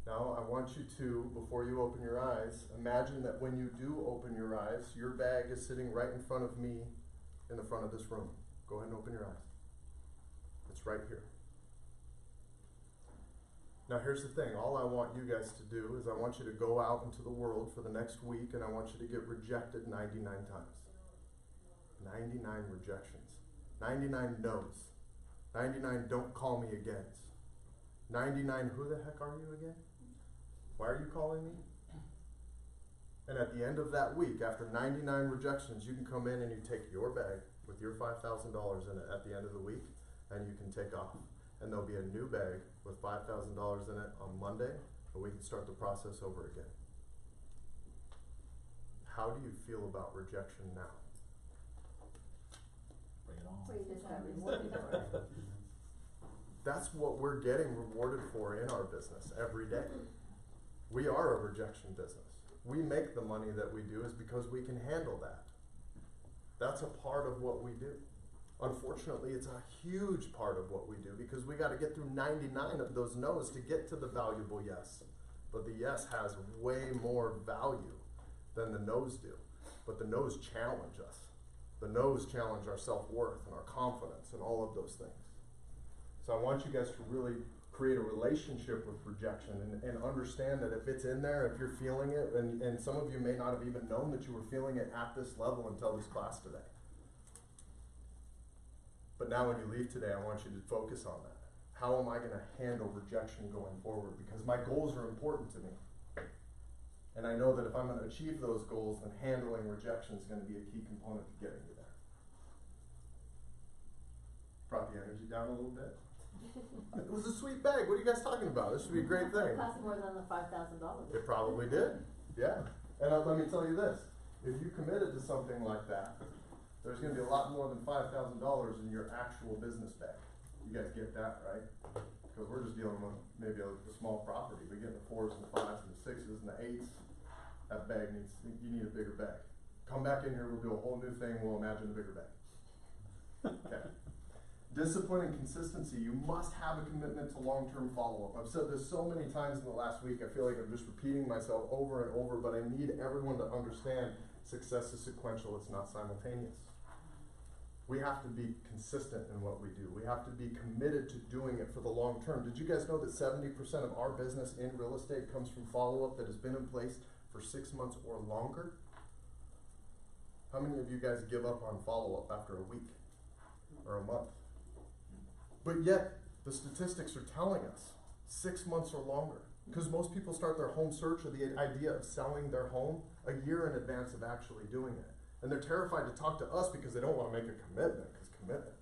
Now I want you to, before you open your eyes, imagine that when you do open your eyes, your bag is sitting right in front of me in the front of this room. Go ahead and open your eyes. It's right here. Now here's the thing, all I want you guys to do is I want you to go out into the world for the next week, and I want you to get rejected 99 times. 99 rejections. 99 no's. 99 don't call me again. 99 who the heck are you again? Why are you calling me? And at the end of that week, after 99 rejections, you can come in and you take your bag with your $5,000 in it at the end of the week, and you can take off. And there'll be a new bag with $5,000 in it on Monday, and we can start the process over again. How do you feel about rejection now? Bring it on. We just got rewarded for it. That's what we're getting rewarded for in our business every day. We are a rejection business. We make the money that we do is because we can handle that. That's a part of what we do. Unfortunately, it's a huge part of what we do because we got to get through 99 of those no's to get to the valuable yes. But the yes has way more value than the no's do. But the no's challenge us. The no's challenge our self-worth and our confidence and all of those things. So I want you guys to really create a relationship with rejection and understand that if it's in there, if you're feeling it, and some of you may not have even known that you were feeling it at this level until this class today. But now when you leave today, I want you to focus on that. How am I going to handle rejection going forward? Because my goals are important to me. And I know that if I'm going to achieve those goals, then handling rejection is going to be a key component to getting you there. Brought the energy down a little bit. It was a sweet bag. What are you guys talking about? This should be a great thing. It cost more than the $5,000. It probably did, yeah. And let me tell you this, if you committed to something like that, there's gonna be a lot more than $5,000 in your actual business bag. You guys get that, right? Because we're just dealing with maybe a small property. We get the 4s and the 5s and the 6s and the 8s. That bag you need a bigger bag. Come back in here, we'll do a whole new thing, we'll imagine a bigger bag. Okay. Discipline and consistency. You must have a commitment to long-term follow-up. I've said this so many times in the last week, I feel like I'm just repeating myself over and over, but I need everyone to understand success is sequential, it's not simultaneous. We have to be consistent in what we do. We have to be committed to doing it for the long term. Did you guys know that 70% of our business in real estate comes from follow-up that has been in place for 6 months or longer? How many of you guys give up on follow-up after a week or a month? But yet, the statistics are telling us 6 months or longer. Because most people start their home search or the idea of selling their home a year in advance of actually doing it. And they're terrified to talk to us because they don't want to make a commitment. Because commitment.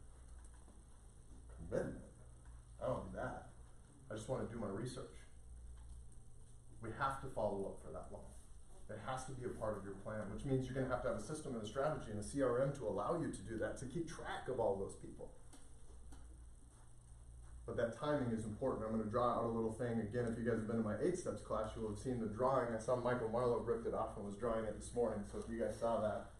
I don't do that. I just want to do my research. We have to follow up for that long. It has to be a part of your plan, which means you're going to have a system and a strategy and a CRM to allow you to do that, to keep track of all those people. But that timing is important. I'm going to draw out a little thing. Again, if you guys have been in my 8 steps class, you will have seen the drawing. I saw Michael Marlowe ripped it off and was drawing it this morning, so if you guys saw that.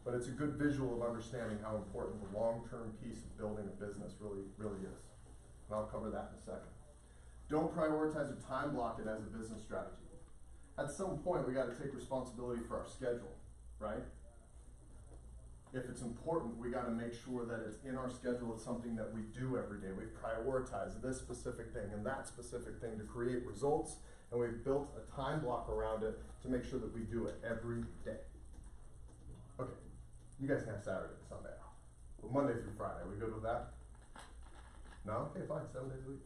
But it's a good visual of understanding how important the long-term piece of building a business really is. And I'll cover that in a second. Don't prioritize or time block it as a business strategy. At some point, we got to take responsibility for our schedule, right? If it's important, we got to make sure that it's in our schedule. It's something that we do every day. We prioritize this specific thing and that specific thing to create results, and we've built a time block around it to make sure that we do it every day. Okay, you guys can have Saturday and Sunday off, but Monday through Friday, are we good with that? No? Okay, fine, 7 days a week.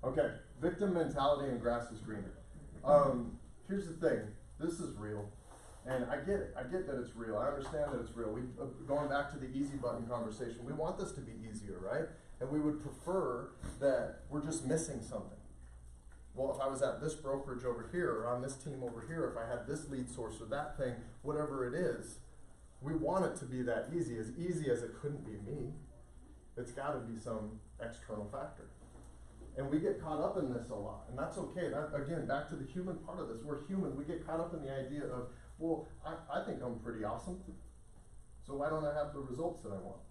Okay, victim mentality and grass is greener. Here's the thing, this is real. And I get it. I get that it's real. I understand that it's real. Going back to the easy button conversation, we want this to be easier, right? And we would prefer that we're just missing something. Well, if I was at this brokerage over here or on this team over here, if I had this lead source or that thing, whatever it is, we want it to be that easy as it couldn't be me. It's got to be some external factor. And we get caught up in this a lot, and that's okay. That, again, back to the human part of this. We're human. We get caught up in the idea of, well, I think I'm pretty awesome, so why don't I have the results that I want?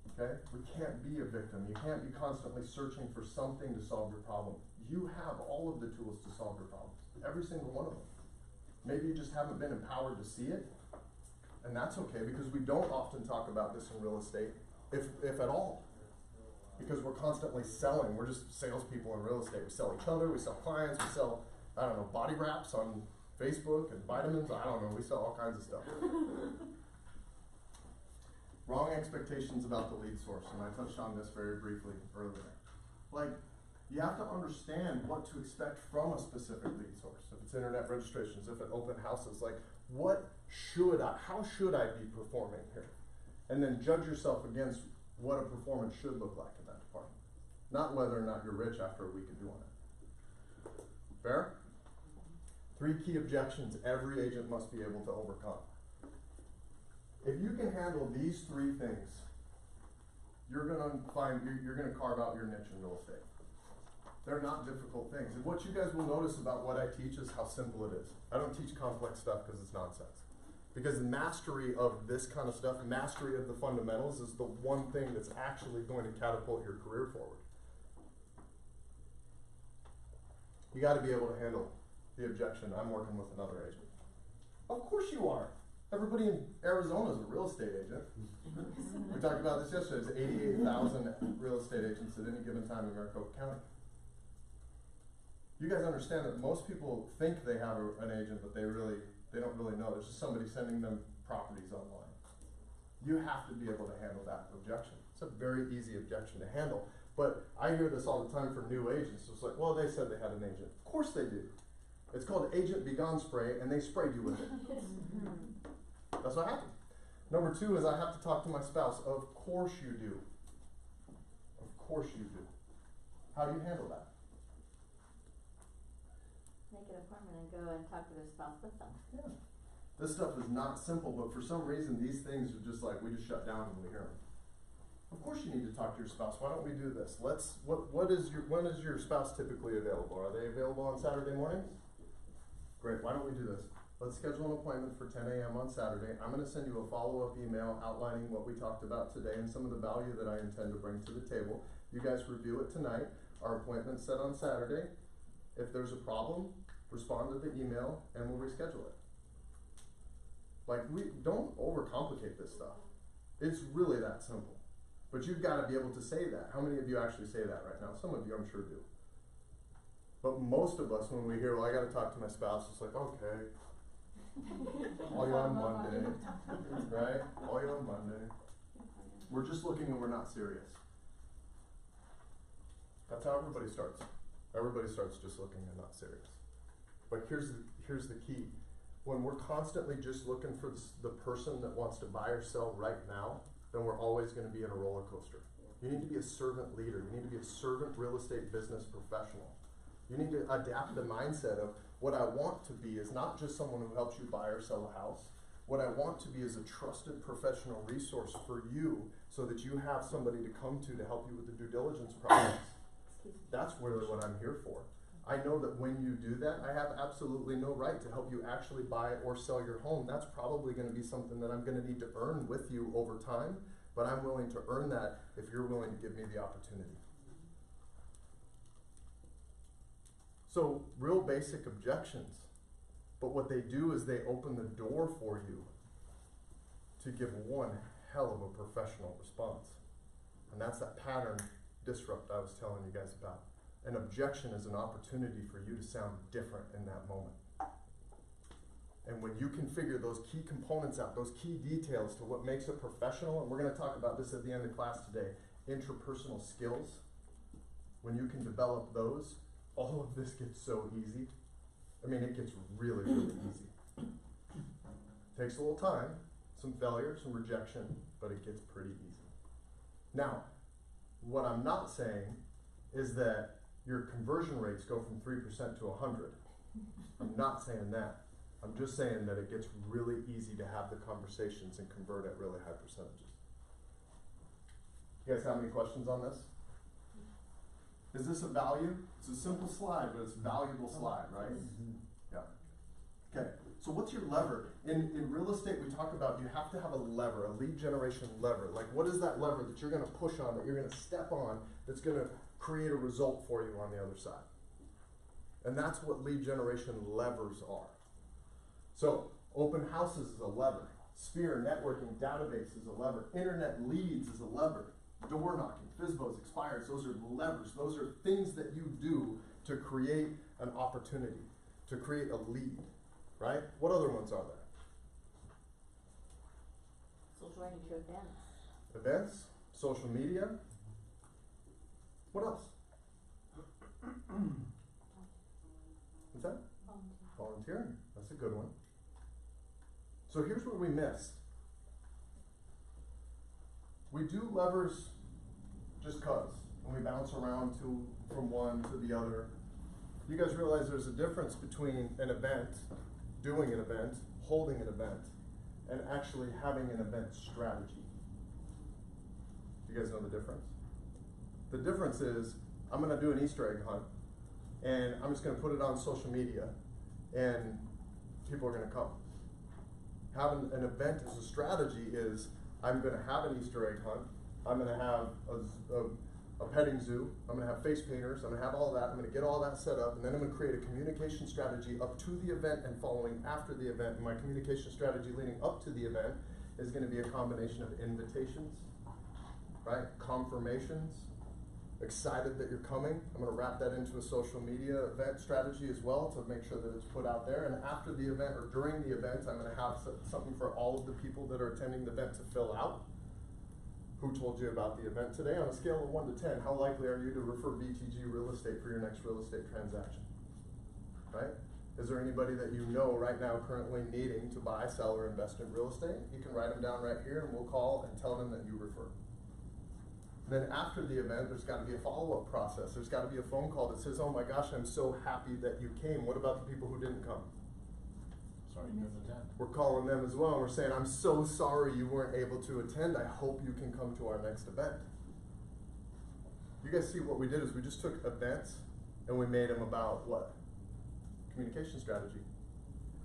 Okay? We can't be a victim. You can't be constantly searching for something to solve your problem. You have all of the tools to solve your problems, every single one of them. Maybe you just haven't been empowered to see it, and that's okay, because we don't often talk about this in real estate, if at all. Because we're constantly selling. We're just salespeople in real estate. We sell each other, we sell clients, we sell, I don't know, body wraps on Facebook and vitamins, I don't know, we sell all kinds of stuff. Wrong expectations about the lead source, and I touched on this very briefly earlier. Like, you have to understand what to expect from a specific lead source. If it's internet registrations, if it's open houses, like, how should I be performing here? And then judge yourself against what a performance should look like in that department. Not whether or not you're rich after a week of doing it. Fair? 3 key objections every agent must be able to overcome. If you can handle these 3 things, you're gonna carve out your niche in real estate. They're not difficult things. And what you guys will notice about what I teach is how simple it is. I don't teach complex stuff because it's nonsense. Because mastery of this kind of stuff, mastery of the fundamentals, is the one thing that's actually going to catapult your career forward. You got to be able to handle the objection, I'm working with another agent. Of course you are. Everybody in Arizona is a real estate agent. We talked about this yesterday. There's 88,000 real estate agents at any given time in Maricopa County. You guys understand that most people think they have an agent, but they don't really know. There's just somebody sending them properties online. You have to be able to handle that objection. It's a very easy objection to handle. But I hear this all the time from new agents. It's like, well, they said they had an agent. Of course they do. It's called Agent Be Gone spray, and they sprayed you with it. That's what happened. Number two is I have to talk to my spouse. Of course you do. Of course you do. How do you handle that? Make an appointment and go and talk to their spouse with them. Yeah. This stuff is not simple, but for some reason these things are just like, we just shut down when we hear them. Of course you need to talk to your spouse. Why don't we do this? When is your spouse typically available? Are they available on Saturday mornings? Great, why don't we do this? Let's schedule an appointment for 10 a.m. on Saturday. I'm gonna send you a follow-up email outlining what we talked about today and some of the value that I intend to bring to the table. You guys review it tonight. Our appointment's set on Saturday. If there's a problem, respond to the email and we'll reschedule it. Like, we don't overcomplicate this stuff. It's really that simple. But you've got to be able to say that. How many of you actually say that right now? Some of you, I'm sure, do. But most of us, when we hear, well, I got to talk to my spouse, it's like, okay. Call you on Monday, right? Call you on Monday. We're just looking and we're not serious. That's how everybody starts. Everybody starts just looking and not serious. But here's the key. When we're constantly just looking for the person that wants to buy or sell right now, then we're always going to be in a roller coaster. You need to be a servant leader. You need to be a servant real estate business professional. You need to adapt the mindset of what I want to be is not just someone who helps you buy or sell a house. What I want to be is a trusted professional resource for you so that you have somebody to come to help you with the due diligence process. That's really what I'm here for. I know that when you do that, I have absolutely no right to help you actually buy or sell your home. That's probably going to be something that I'm going to need to earn with you over time, but I'm willing to earn that if you're willing to give me the opportunity. So, real basic objections, but what they do is they open the door for you to give one hell of a professional response. And that's that pattern disrupt I was telling you guys about. An objection is an opportunity for you to sound different in that moment. And when you can figure those key components out, those key details to what makes a professional, and we're going to talk about this at the end of class today, interpersonal skills, when you can develop those, all of this gets so easy. I mean, it gets really, really easy. Takes a little time, some failure, some rejection, but it gets pretty easy. Now, what I'm not saying is that your conversion rates go from 3% to 100. I'm not saying that. I'm just saying that it gets really easy to have the conversations and convert at really high percentages. You guys have any questions on this? Is this a value? It's a simple slide, but it's a valuable slide, right? Yeah. Okay, so what's your lever? In real estate, we talk about you have to have a lever, a lead generation lever. Like, what is that lever that you're going to push on, that you're going to step on, that's going to create a result for you on the other side? And that's what lead generation levers are. So, open houses is a lever. Sphere, networking, database is a lever. Internet leads is a lever. Door knocking, FSBOs, expires, those are levers. Those are things that you do to create an opportunity, to create a lead, right? What other ones are there? So joining to events. Events, social media. What else? What's that? Volunteering. That's a good one. So here's what we miss. We do levers just cause, and we bounce around from one to the other. You guys realize there's a difference between an event, doing an event, holding an event, and actually having an event strategy. Do you guys know the difference? The difference is, I'm going to do an Easter egg hunt, and I'm just going to put it on social media, and people are going to come. Having an event as a strategy is, I'm going to have an Easter egg hunt, I'm going to have a petting zoo, I'm going to have face painters, I'm going to have all that, I'm going to get all that set up, and then I'm going to create a communication strategy up to the event and following after the event. And my communication strategy leading up to the event is going to be a combination of invitations, right? Confirmations, excited that you're coming. I'm going to wrap that into a social media event strategy as well to make sure that it's put out there. And after the event or during the event, I'm going to have something for all of the people that are attending the event to fill out. Who told you about the event today? On a scale of 1 to 10, how likely are you to refer BTG Real Estate for your next real estate transaction? Right? Is there anybody that you know right now currently needing to buy, sell, or invest in real estate? You can write them down right here and we'll call and tell them that you refer. Then after the event, there's got to be a follow-up process. There's got to be a phone call that says, oh my gosh, I'm so happy that you came. What about the people who didn't come? Sorry you couldn't attend. We're calling them as well, and we're saying, I'm so sorry you weren't able to attend. I hope you can come to our next event. You guys see what we did is we just took events and we made them about what? Communication strategy.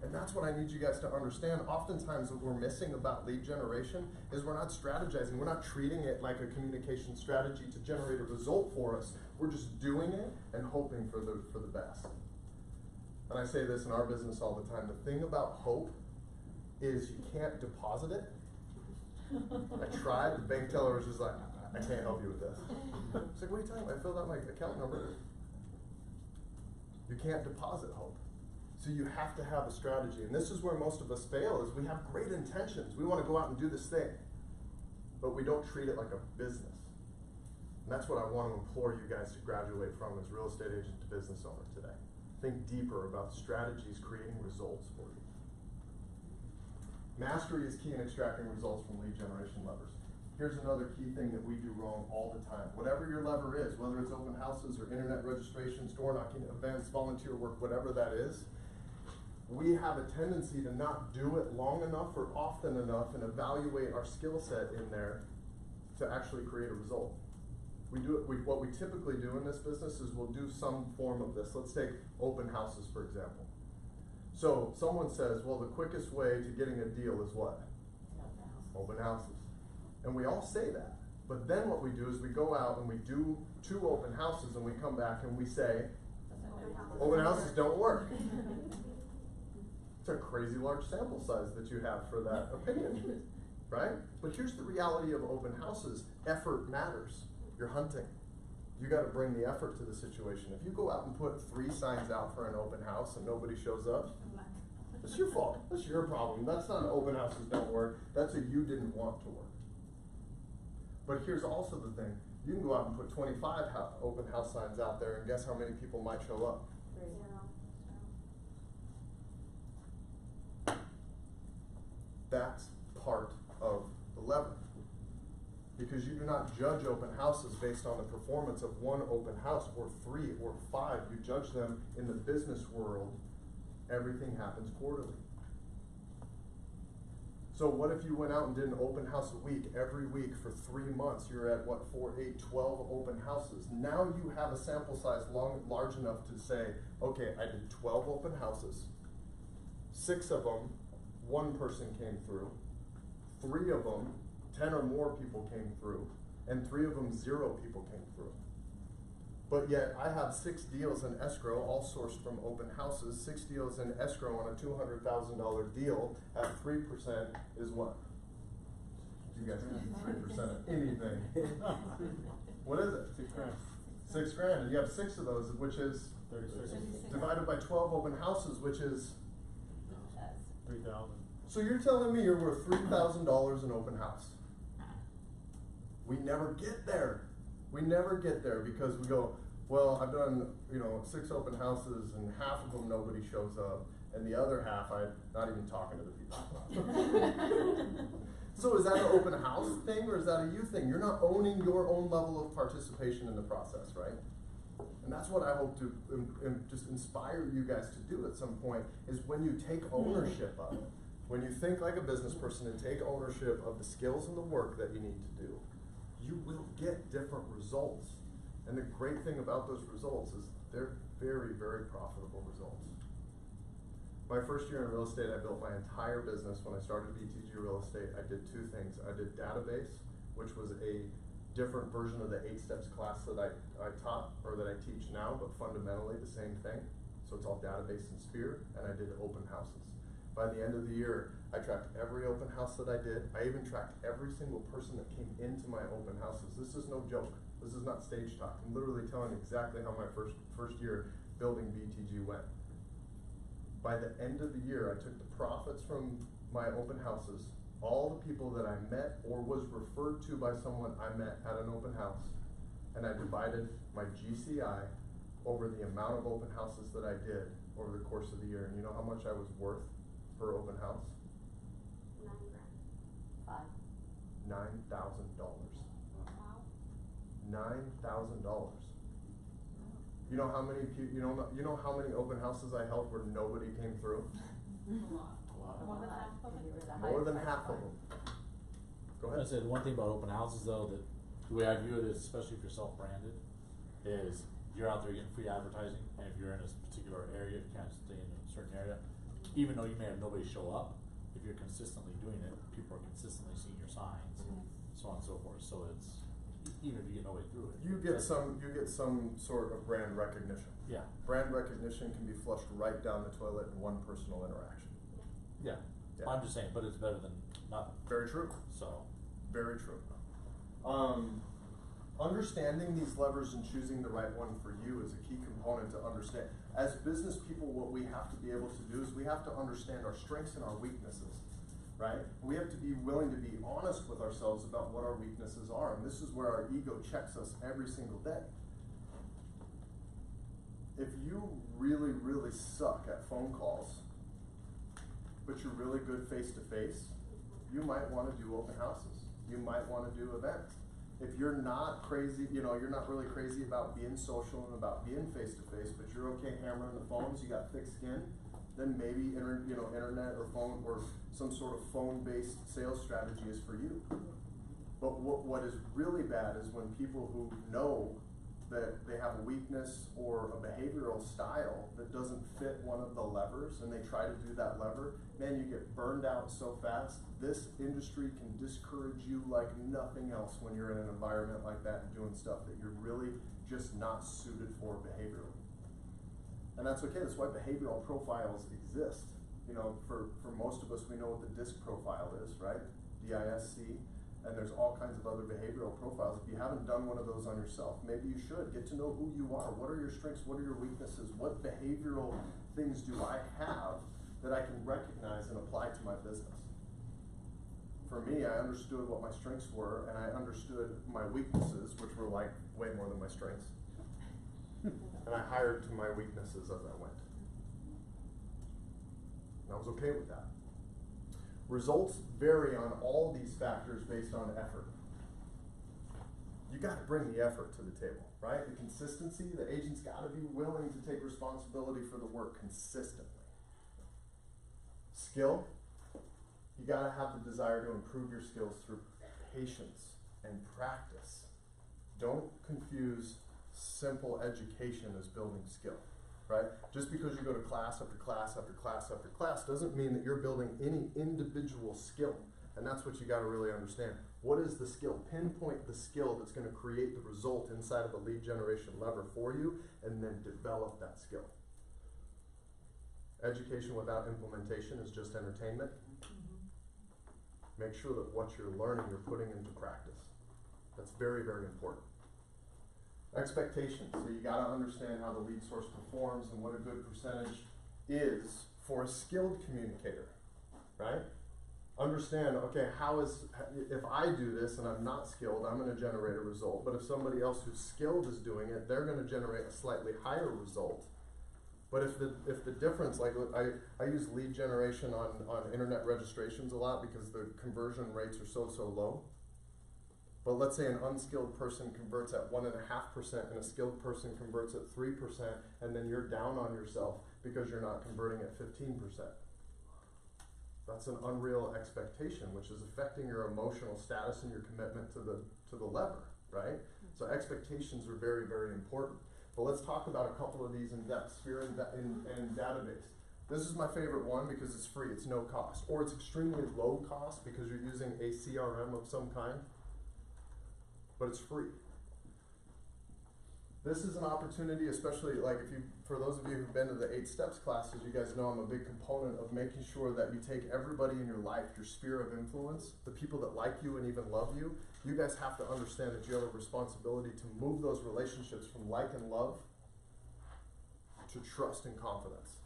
And that's what I need you guys to understand. Oftentimes what we're missing about lead generation is we're not strategizing. We're not treating it like a communication strategy to generate a result for us. We're just doing it and hoping for the best. And I say this in our business all the time. The thing about hope is you can't deposit it. I tried, the bank teller was just like, I can't help you with this. It's like, what are you talking about? I filled out my account number. You can't deposit hope. So you have to have a strategy. And this is where most of us fail, is we have great intentions. We want to go out and do this thing, but we don't treat it like a business. And that's what I want to implore you guys to graduate from as real estate agent to business owner today. Think deeper about strategies creating results for you. Mastery is key in extracting results from lead generation levers. Here's another key thing that we do wrong all the time. Whatever your lever is, whether it's open houses or internet registrations, door knocking, events, volunteer work, whatever that is, we have a tendency to not do it long enough or often enough and evaluate our skill set in there to actually create a result. What we typically do in this business is we'll do some form of this. Let's take open houses, for example. So someone says, well, the quickest way to getting a deal is what? Open houses. And we all say that. But then what we do is we go out and we do 2 open houses and we come back and we say, open houses don't work. It's a crazy large sample size that you have for that opinion, right? But here's the reality of open houses. Effort matters. You're hunting. You got to bring the effort to the situation. If you go out and put 3 signs out for an open house and nobody shows up, it's your fault. That's your problem. That's not an open houses don't work. That's a you didn't want to work. But here's also the thing. You can go out and put 25 open house signs out there and guess how many people might show up? 0. That's part of the lever. Because you do not judge open houses based on the performance of 1 open house or 3 or 5. You judge them in the business world. Everything happens quarterly. So what if you went out and did an open house a week, every week for 3 months? You're at what, 4, 8, 12 open houses. Now you have a sample size large enough to say, okay, I did 12 open houses. 6 of them, 1 person came through. 3 of them, 10 or more people came through, and 3 of them, 0 people came through. But yet I have 6 deals in escrow, all sourced from open houses. 6 deals in escrow on a $200,000 deal at 3% is what? You guys can do 3% of anything. What is it? 6 grand. 6 grand, and you have 6 of those, which is 36. divided by 12 open houses, which is 3,000. So you're telling me you're worth $3,000 in open house. We never get there. We never get there because we go, well, I've done, 6 open houses and half of them nobody shows up, and the other half I'm not even talking to the people. So is that an open house thing or is that a you thing? You're not owning your own level of participation in the process, right? And that's what I hope to just inspire you guys to do at some point, is when you take ownership of it. When you think like a business person and take ownership of the skills and the work that you need to do, you will get different results. And the great thing about those results is they're very, very profitable results. My first year in real estate, I built my entire business. When I started BTG Real Estate, I did 2 things. I did database, which was a different version of the 8 steps class that I taught, or that I teach now, but fundamentally the same thing. So it's all database and Sphere, and I did open houses. By the end of the year, I tracked every open house that I did. I even tracked every single person that came into my open houses. This is no joke. This is not stage talk. I'm literally telling exactly how my first year building BTG went. By the end of the year, I took the profits from my open houses, all the people that I met or was referred to by someone I met at an open house, and I divided my GCI over the amount of open houses that I did, over the course of the year, and you know how much I was worth per open house? $5. $9,000. Wow. $9,000. You know how many you know how many open houses I held where nobody came through? More than half of them? More than half of them. Go I ahead. said, one thing about open houses though, that the way I view it is, especially if you're self-branded, is you're out there getting free advertising, and if you're in a particular area, if you can't stay in a certain area, even though you may have nobody show up, if you're consistently doing it, people are consistently seeing your signs, so on and so forth, so it's, even if you get nobody through it. You get some sort of brand recognition. Yeah. Brand recognition can be flushed right down the toilet in one personal interaction. Yeah, Yeah. I'm just saying, but it's better than nothing, Very true. so. Very true. Understanding these levers and choosing the right one for you is a key component to understand. As business people, what we have to be able to do is we have to understand our strengths and our weaknesses, right? We have to be willing to be honest with ourselves about what our weaknesses are, and this is where our ego checks us every single day. If you really, really suck at phone calls, but you're really good face-to-face, you might want to do open houses. You might want to do events. If you're not crazy, you're not really crazy about being social and about being face-to-face, but you're okay hammering the phones, you got thick skin, then maybe internet or phone or some sort of phone-based sales strategy is for you. But what is really bad is when people who know that they have a weakness or a behavioral style that doesn't fit one of the levers and they try to do that lever, man, you get burned out so fast. This industry can discourage you like nothing else when you're in an environment like that and doing stuff that you're really just not suited for behaviorally. And that's okay, that's why behavioral profiles exist. For most of us, we know what the DISC profile is, right? DISC. And there's all kinds of other behavioral profiles. If you haven't done one of those on yourself, maybe you should. Get to know who you are. What are your strengths? What are your weaknesses? What behavioral things do I have that I can recognize and apply to my business? For me, I understood what my strengths were, and I understood my weaknesses, which were like way more than my strengths. And I hired to my weaknesses as I went. And I was okay with that. Results vary on all these factors based on effort. You got to bring the effort to the table, right? The consistency, the agent's got to be willing to take responsibility for the work consistently. Skill, you got to have the desire to improve your skills through patience and practice. Don't confuse simple education as building skill. Right? Just because you go to class after class after class after class doesn't mean that you're building any individual skill. And that's what you got to really understand. What is the skill? Pinpoint the skill that's going to create the result inside of the lead generation lever for you, and then develop that skill. Education without implementation is just entertainment. Make sure that what you're learning, you're putting into practice. That's very, very important. Expectations. So you got to understand how the lead source performs and what a good percentage is for a skilled communicator, right? Understand, okay, if I do this and I'm not skilled, I'm going to generate a result. But if somebody else who's skilled is doing it, they're going to generate a slightly higher result. But if the difference, like I use lead generation on internet registrations a lot because the conversion rates are so low. But let's say an unskilled person converts at 1.5% and a skilled person converts at 3%, and then you're down on yourself because you're not converting at 15%. That's an unreal expectation, which is affecting your emotional status and your commitment to the lever, right? So expectations are very, very important. But let's talk about a couple of these in depth. Sphere in database. This is my favorite one because it's free, it's no cost. Or it's extremely low cost because you're using a CRM of some kind. But it's free. This is an opportunity, especially like for those of you who've been to the 8 steps classes, you guys know I'm a big component of making sure that you take everybody in your life, your sphere of influence, the people that like you and even love you. You guys have to understand that you have a responsibility to move those relationships from like and love to trust and confidence.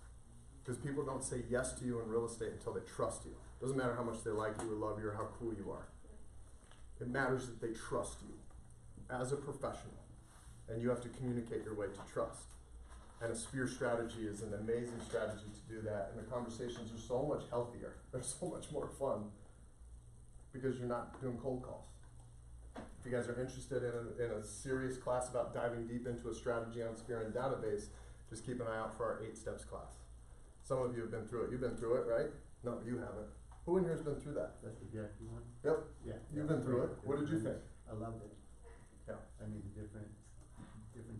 Because people don't say yes to you in real estate until they trust you. Doesn't matter how much they like you or love you or how cool you are. It matters that they trust you as a professional, and you have to communicate your way to trust. And a sphere strategy is an amazing strategy to do that, and the conversations are so much healthier. They're so much more fun because you're not doing cold calls. If you guys are interested in a serious class about diving deep into a strategy on Sphere and database, just keep an eye out for our 8 steps class. Some of you have been through it. You've been through it, right? No, you haven't. Who in here has been through that? That's the Jackie one? Yep. Yeah. You've been through it. What did you think? I loved it. Yeah. I mean, the different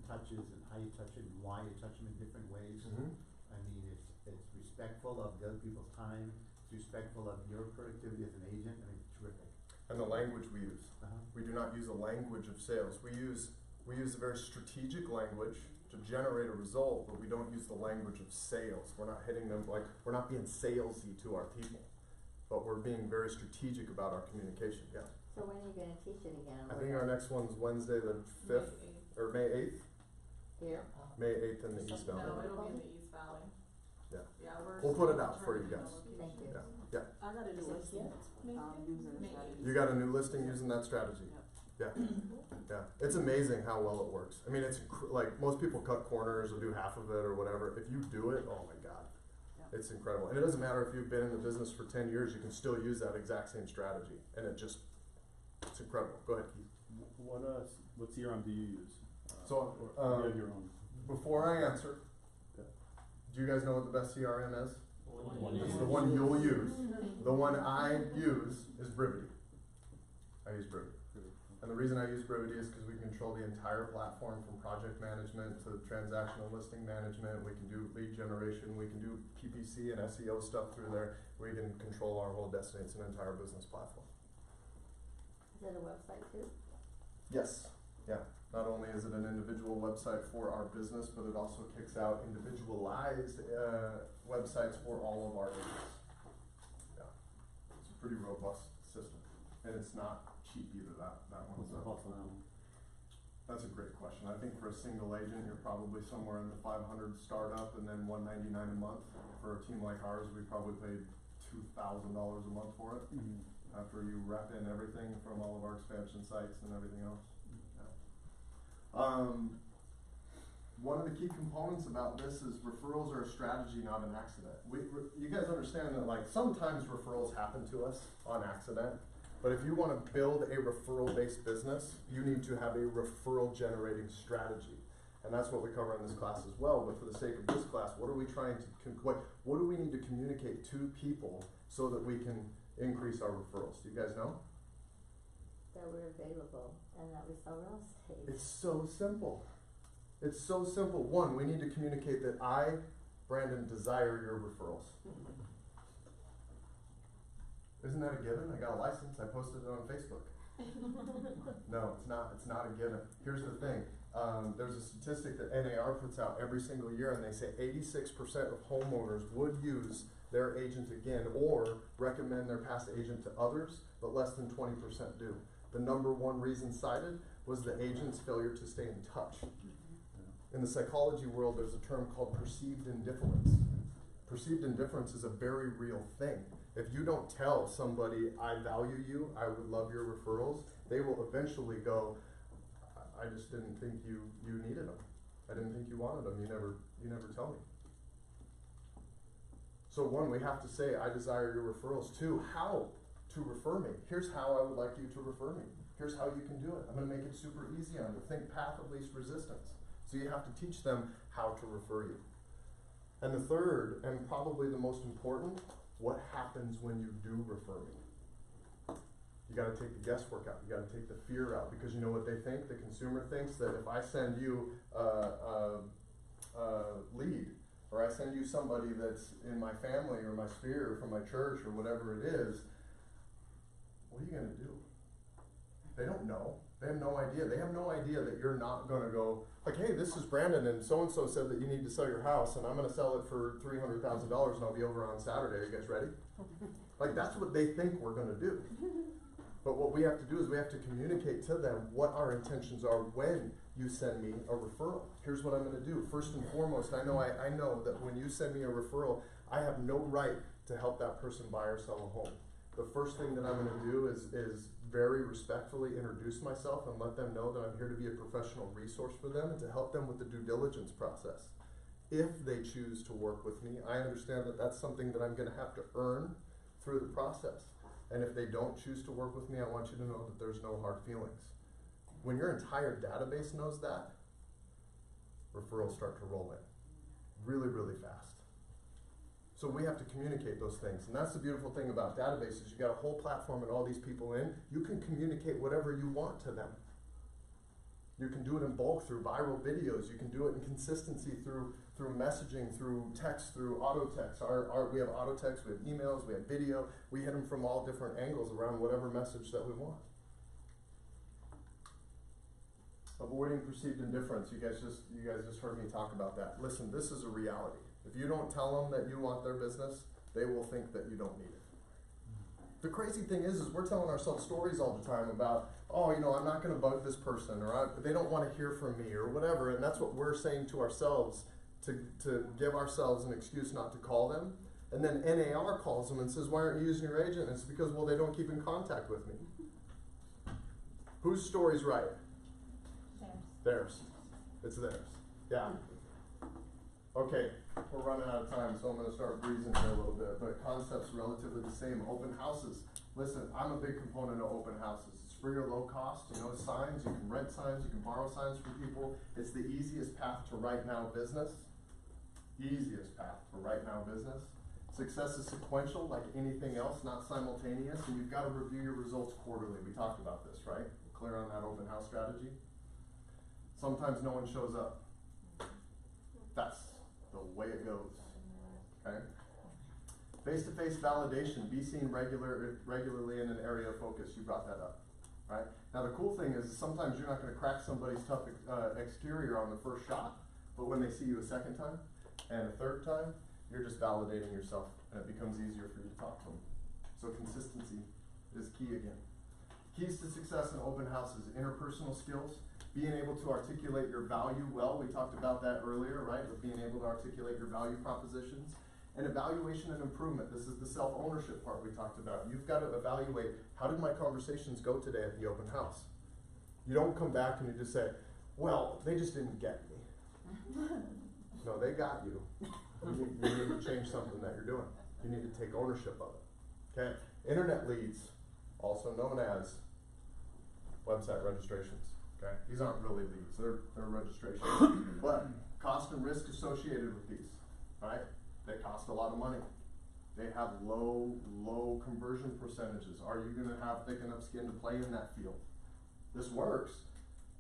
touches and how you touch it and why you touch them in different ways. Mhm. I mean, it's respectful of the other people's time, it's respectful of your productivity as an agent, I mean, it's terrific. And the language we use. Uh-huh. We do not use a language of sales. We use a very strategic language to generate a result, but we don't use the language of sales. We're not hitting them like, we're not being salesy to our people, but we're being very strategic about our communication, yeah. So when are you gonna teach it again? I think our next one's Wednesday the 5th, or May 8th? Here? May 8th in the East Valley. No, it'll be in the East Valley. Yeah. Yeah, we're. We'll put it still out for you determining guys. the Thank you. location. Yeah, I got a new listing, using the May strategy. you got a new listing using that strategy? Yeah, yeah. It's amazing how well it works. I mean, it's like most people cut corners or do half of it or whatever. If you do it, oh my God, it's incredible. And it doesn't matter if you've been in the business for 10 years, you can still use that exact same strategy. And it's incredible. Go ahead, Keith. What CRM do you use? So, You have your own. Before I answer, Okay. do you guys know what the best CRM is? One It's you the use. one you'll use. The one I use is Brivity. I use Brivity. And the reason I use Brivity is because we control the entire platform from project management to transactional listing management. We can do lead generation. We can do PPC and SEO stuff through there. We can control our whole destiny. It's an entire business platform. Is it a website too? Yes. Yeah. Not only is it an individual website for our business, but it also kicks out individualized websites for all of our agents. Yeah. It's a pretty robust system. And it's not cheap either, that What's one's the cost on that one? That's a great question. I think for a single agent, you're probably somewhere in the 500 startup and then $199 a month. For a team like ours, we probably paid $2,000 a month for it. Mm-hmm. After you rep in everything from all of our expansion sites and everything else. Yeah. One of the key components about this is referrals are a strategy, not an accident. You guys understand that like sometimes referrals happen to us on accident, but if you want to build a referral-based business, you need to have a referral-generating strategy. And that's what we cover in this class as well, but for the sake of this class, what are we trying to, what do we need to communicate to people so that we can increase our referrals? Do you guys know? That we're available and that we sell real estate. It's so simple. It's so simple. One, we need to communicate that I, Brandon, desire your referrals. Isn't that a given? I got a license, I posted it on Facebook. No, it's not a given. Here's the thing, there's a statistic that NAR puts out every single year and they say 86% of homeowners would use their agent again or recommend their past agent to others, but less than 20% do. The number one reason cited was the agent's failure to stay in touch. In the psychology world, there's a term called perceived indifference. Perceived indifference is a very real thing. If you don't tell somebody, I value you, I would love your referrals, they will eventually go, I just didn't think you needed them. I didn't think you wanted them, you never tell me. So one, we have to say, I desire your referrals. Two, how to refer me. Here's how I would like you to refer me. Here's how you can do it. I'm gonna make it super easy on you. Think path of least resistance. So you have to teach them how to refer you. And the third, and probably the most important, what happens when you do refer me? You gotta take the guesswork out, you gotta take the fear out, because you know what they think? The consumer thinks that if I send you a lead, or I send you somebody that's in my family or my sphere or from my church or whatever it is, what are you gonna do? They don't know. They have no idea. They have no idea that you're not gonna go, like, hey, this is Brandon and so-and-so said that you need to sell your house and I'm gonna sell it for $300,000 and I'll be over on Saturday. Are you guys ready? Like, that's what they think we're gonna do. But what we have to do is we have to communicate to them what our intentions are when you send me a referral. Here's what I'm gonna do. First and foremost, I know that when you send me a referral, I have no right to help that person buy or sell a home. The first thing that I'm gonna do is very respectfully introduce myself and let them know that I'm here to be a professional resource for them and to help them with the due diligence process. if they choose to work with me, I understand that that's something that I'm gonna have to earn through the process. And if they don't choose to work with me, I want you to know that there's no hard feelings. When your entire database knows that, referrals start to roll in really, really fast. So we have to communicate those things. And that's the beautiful thing about databases. You got a whole platform and all these people in, you can communicate whatever you want to them. You can do it in bulk through viral videos. You can do it in consistency through messaging, through text, through auto text. We have auto text, we have emails, we have video. We hit them from all different angles around whatever message that we want. Avoiding perceived indifference. You guys just heard me talk about that. Listen, this is a reality. If you don't tell them that you want their business, they will think that you don't need it. The crazy thing is we're telling ourselves stories all the time about, oh, you know, I'm not going to bug this person, or they don't want to hear from me, or whatever. And that's what we're saying to ourselves to give ourselves an excuse not to call them. And then NAR calls them and says, why aren't you using your agent? And it's because, well, they don't keep in contact with me. Whose story's right? Theirs. It's theirs. Yeah. Okay, we're running out of time, so I'm going to start breezing here a little bit. But concepts relatively the same. Open houses. Listen, I'm a big component of open houses. It's free or low cost. You know, signs. You can rent signs. You can borrow signs from people. It's the easiest path to right now business. Easiest path to right now business. Success is sequential, like anything else, not simultaneous. And you've got to review your results quarterly. We talked about this, right? Clear on that open house strategy. Sometimes no one shows up. That's the way it goes, okay? Face-to-face validation, be seen regularly in an area of focus. You brought that up, right? Now the cool thing is sometimes you're not gonna crack somebody's tough exterior on the first shot, but when they see you a second time and a third time, you're just validating yourself and it becomes easier for you to talk to them. So consistency is key again. Keys to success in open houses, interpersonal skills, being able to articulate your value well. We talked about that earlier, right? With being able to articulate your value propositions. And evaluation and improvement. This is the self-ownership part we talked about. You've got to evaluate, how did my conversations go today at the open house? You don't come back and you just say, well, they just didn't get me. No, they got you. You need to change something that you're doing. You need to take ownership of it. Okay? Internet leads, also known as website registrations. Okay? These aren't really leads, they're registrations. But cost and risk associated with these, right? They cost a lot of money. They have low conversion percentages. Are you gonna have thick enough skin to play in that field? This works,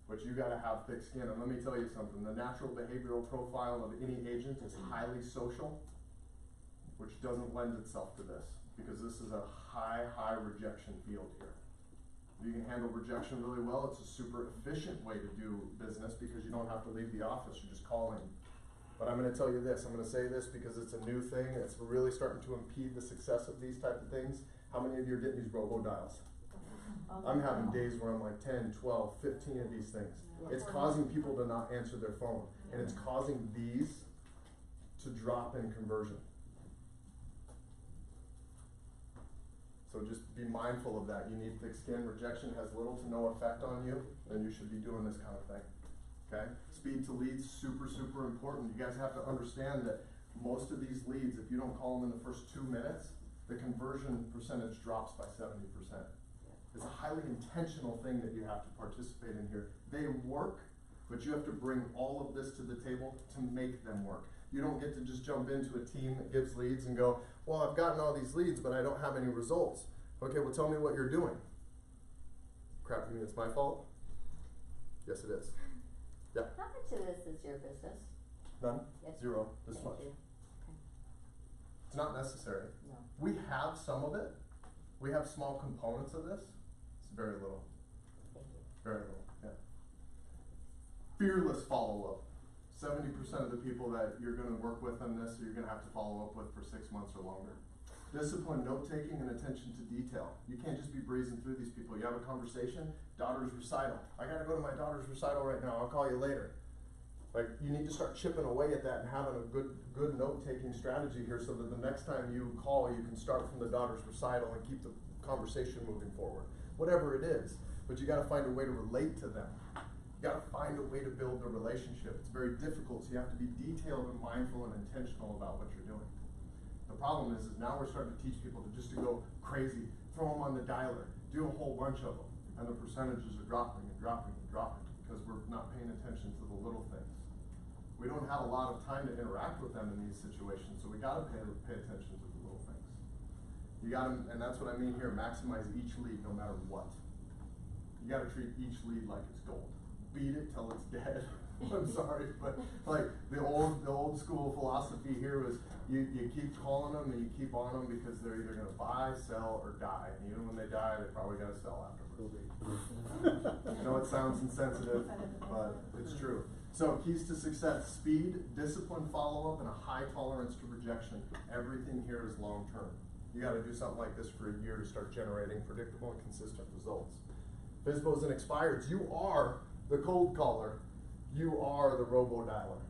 but you gotta have thick skin. And let me tell you something, the natural behavioral profile of any agent is highly social, which doesn't lend itself to this, because this is a high rejection field here. If you can handle rejection really well, it's a super efficient way to do business because you don't have to leave the office, you're just calling. But I'm gonna tell you this, I'm gonna say this because it's a new thing, it's really starting to impede the success of these type of things. How many of you are getting these robo-dials? I'm having days where I'm like 10, 12, 15 of these things. It's causing people to not answer their phone, and it's causing these to drop in conversion. So just be mindful of that. You need thick skin. Rejection has little to no effect on you, then you should be doing this kind of thing. Okay? Speed to leads, super important. You guys have to understand that most of these leads, if you don't call them in the first 2 minutes, the conversion percentage drops by 70%. It's a highly intentional thing that you have to participate in here. They work, but you have to bring all of this to the table to make them work. You don't get to just jump into a team that gives leads and go, well, I've gotten all these leads, but I don't have any results. Okay, well, tell me what you're doing. Crap, you mean it's my fault? Yes, it is. Yeah. How much of this is your business? None? Yes. Zero. This Thank much. you. It's not necessary. No. We have some of it. We have small components of this. It's very little. Thank you. Very little, yeah. Fearless follow-up. 70% of the people that you're gonna work with on this, you're gonna have to follow up with for 6 months or longer. Discipline, note-taking, and attention to detail. You can't just be breezing through these people. You have a conversation, daughter's recital. I gotta go to my daughter's recital right now, I'll call you later. Like, you need to start chipping away at that and having a good note-taking strategy here so that the next time you call, you can start from the daughter's recital and keep the conversation moving forward. Whatever it is, but you gotta find a way to relate to them. You gotta find a way to build the relationship. It's very difficult, so you have to be detailed and mindful and intentional about what you're doing. The problem is now we're starting to teach people to just to go crazy, throw them on the dialer, do a whole bunch of them, and the percentages are dropping and dropping and dropping because we're not paying attention to the little things. We don't have a lot of time to interact with them in these situations, so we gotta pay attention to the little things. You gotta, and that's what I mean here, maximize each lead no matter what. You gotta treat each lead like it's gold. Beat it till it's dead. I'm sorry, but like the old school philosophy here was you keep calling them and you keep on them because they're either gonna buy, sell, or die. And even when they die, they probably gotta sell afterwards. I know it sounds insensitive, but it's true. So keys to success: speed, discipline, follow-up, and a high tolerance to rejection. Everything here is long-term. You gotta do something like this for a year to start generating predictable and consistent results. FSBOs and expireds, you are the cold caller. You are the robo-dialer.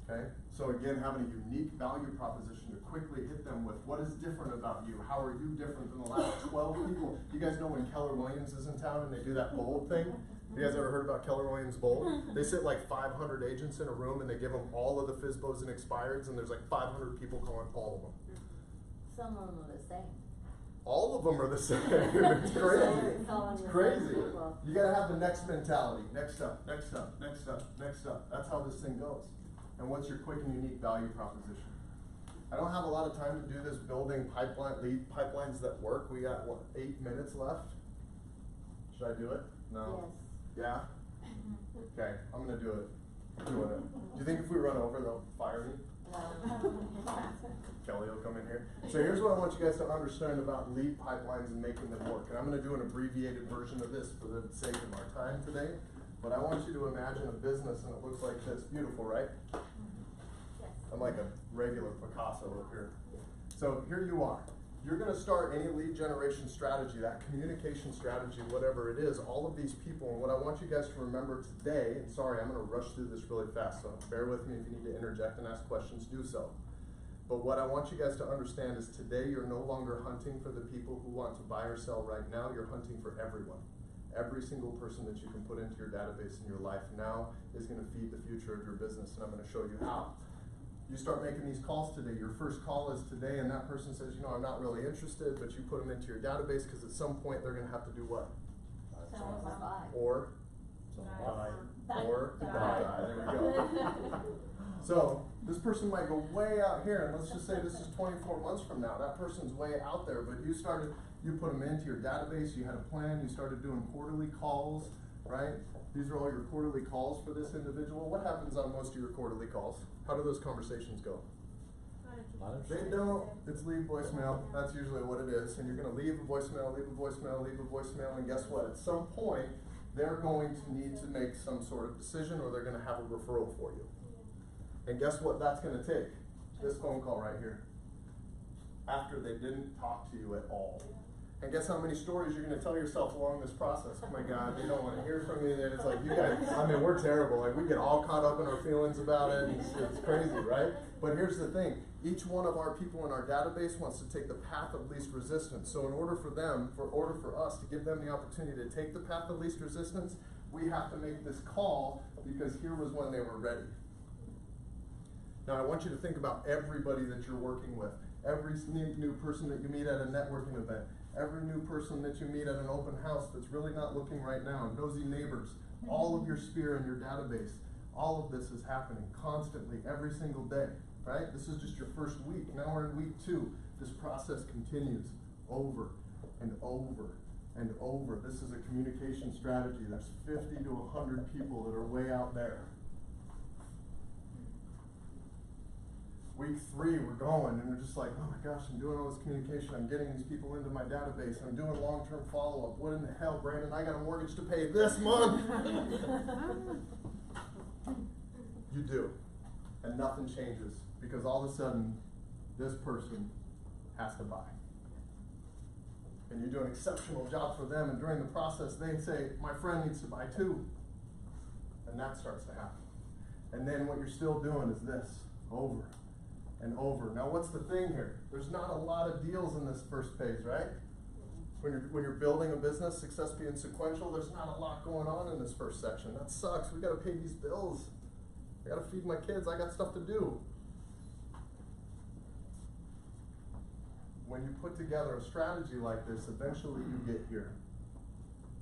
Okay? So again, having a unique value proposition to quickly hit them with what is different about you. How are you different than the last 12 people? You guys know when Keller Williams is in town and they do that bold thing? You guys ever heard about Keller Williams Bold? They sit like 500 agents in a room and they give them all of the FSBOs and expireds, and there's like 500 people calling all of them. Some of them are the same. All of them are the same. It's crazy. It's crazy. You gotta have the next mentality. Next up, next up, next up, next up. That's how this thing goes. And what's your quick and unique value proposition? I don't have a lot of time to do this building lead pipelines that work. We got, what, 8 minutes left? Should I do it? No? Yes. Yeah? Okay, I'm gonna do it. Do you think if we run over, they'll fire me? Kelly will come in here. So here's what I want you guys to understand about lead pipelines and making them work. And I'm going to do an abbreviated version of this for the sake of our time today. But I want you to imagine a business and it looks like this. Beautiful, right? Yes. I'm like a regular Picasso up here. So here you are. You're going to start any lead generation strategy, that communication strategy, whatever it is, all of these people. And what I want you guys to remember today, and sorry, I'm going to rush through this really fast, so bear with me. If you need to interject and ask questions, do so. But what I want you guys to understand is today you're no longer hunting for the people who want to buy or sell right now. You're hunting for everyone. Every single person that you can put into your database in your life now is going to feed the future of your business, and I'm going to show you how. You start making these calls today. Your first call is today, and that person says, you know, I'm not really interested, but you put them into your database because at some point they're going to have to do what? Or die. Or die. There we go. So this person might go way out here, and let's just say this is 24 months from now. That person's way out there, but you put them into your database, you had a plan, you started doing quarterly calls, right? These are all your quarterly calls for this individual. What happens on most of your quarterly calls? How do those conversations go? They don't. It's leave voicemail. That's usually what it is. And you're going to leave a voicemail, leave a voicemail, leave a voicemail, and guess what? At some point, they're going to need to make some sort of decision, or they're going to have a referral for you. And guess what that's going to take? This phone call right here. After they didn't talk to you at all. And guess how many stories you're going to tell yourself along this process? Oh my God, they don't want to hear from me. And it's like, you guys, I mean, we're terrible. Like, we get all caught up in our feelings about it. And it's crazy, right? But here's the thing. Each one of our people in our database wants to take the path of least resistance. So in order for us to give them the opportunity to take the path of least resistance, we have to make this call because here was when they were ready. Now, I want you to think about everybody that you're working with. Every new person that you meet at a networking event. Every new person that you meet at an open house that's really not looking right now. Nosy neighbors. All of your sphere in your database. All of this is happening constantly, every single day. Right? This is just your first week. Now we're in week 2. This process continues over and over and over. This is a communication strategy. There's 50 to 100 people that are way out there. Week 3, we're going, and we're just like, oh my gosh, I'm doing all this communication. I'm getting these people into my database. I'm doing long-term follow-up. What in the hell, Brandon? I got a mortgage to pay this month. You do. And nothing changes because all of a sudden, this person has to buy. And you do an exceptional job for them, and during the process, they say, my friend needs to buy too. And that starts to happen. And then what you're still doing is this, over and over. Now what's the thing here? There's not a lot of deals in this first page, right? When you're building a business, success being sequential, there's not a lot going on in this first section. That sucks. We gotta pay these bills. I gotta feed my kids. I got stuff to do. When you put together a strategy like this, eventually you get here.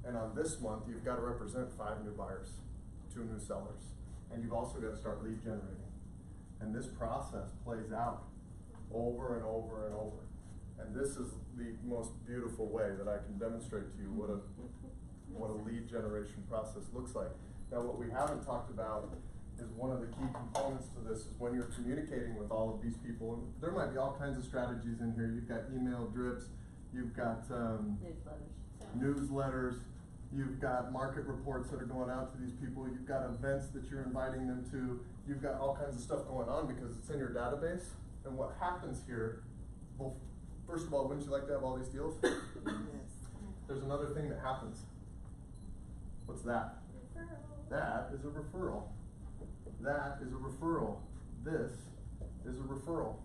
And on this month, you've got to represent 5 new buyers, 2 new sellers. And you've also got to start lead generating. And this process plays out over and over and over. And this is the most beautiful way that I can demonstrate to you what a lead generation process looks like. Now, what we haven't talked about is one of the key components to this is when you're communicating with all of these people, and there might be all kinds of strategies in here. You've got email drips, you've got newsletters, you've got market reports that are going out to these people, you've got events that you're inviting them to, you've got all kinds of stuff going on because it's in your database. And what happens here, well, first of all, wouldn't you like to have all these deals? Yes. There's another thing that happens. What's that? Referral. That is a referral. That is a referral. This is a referral.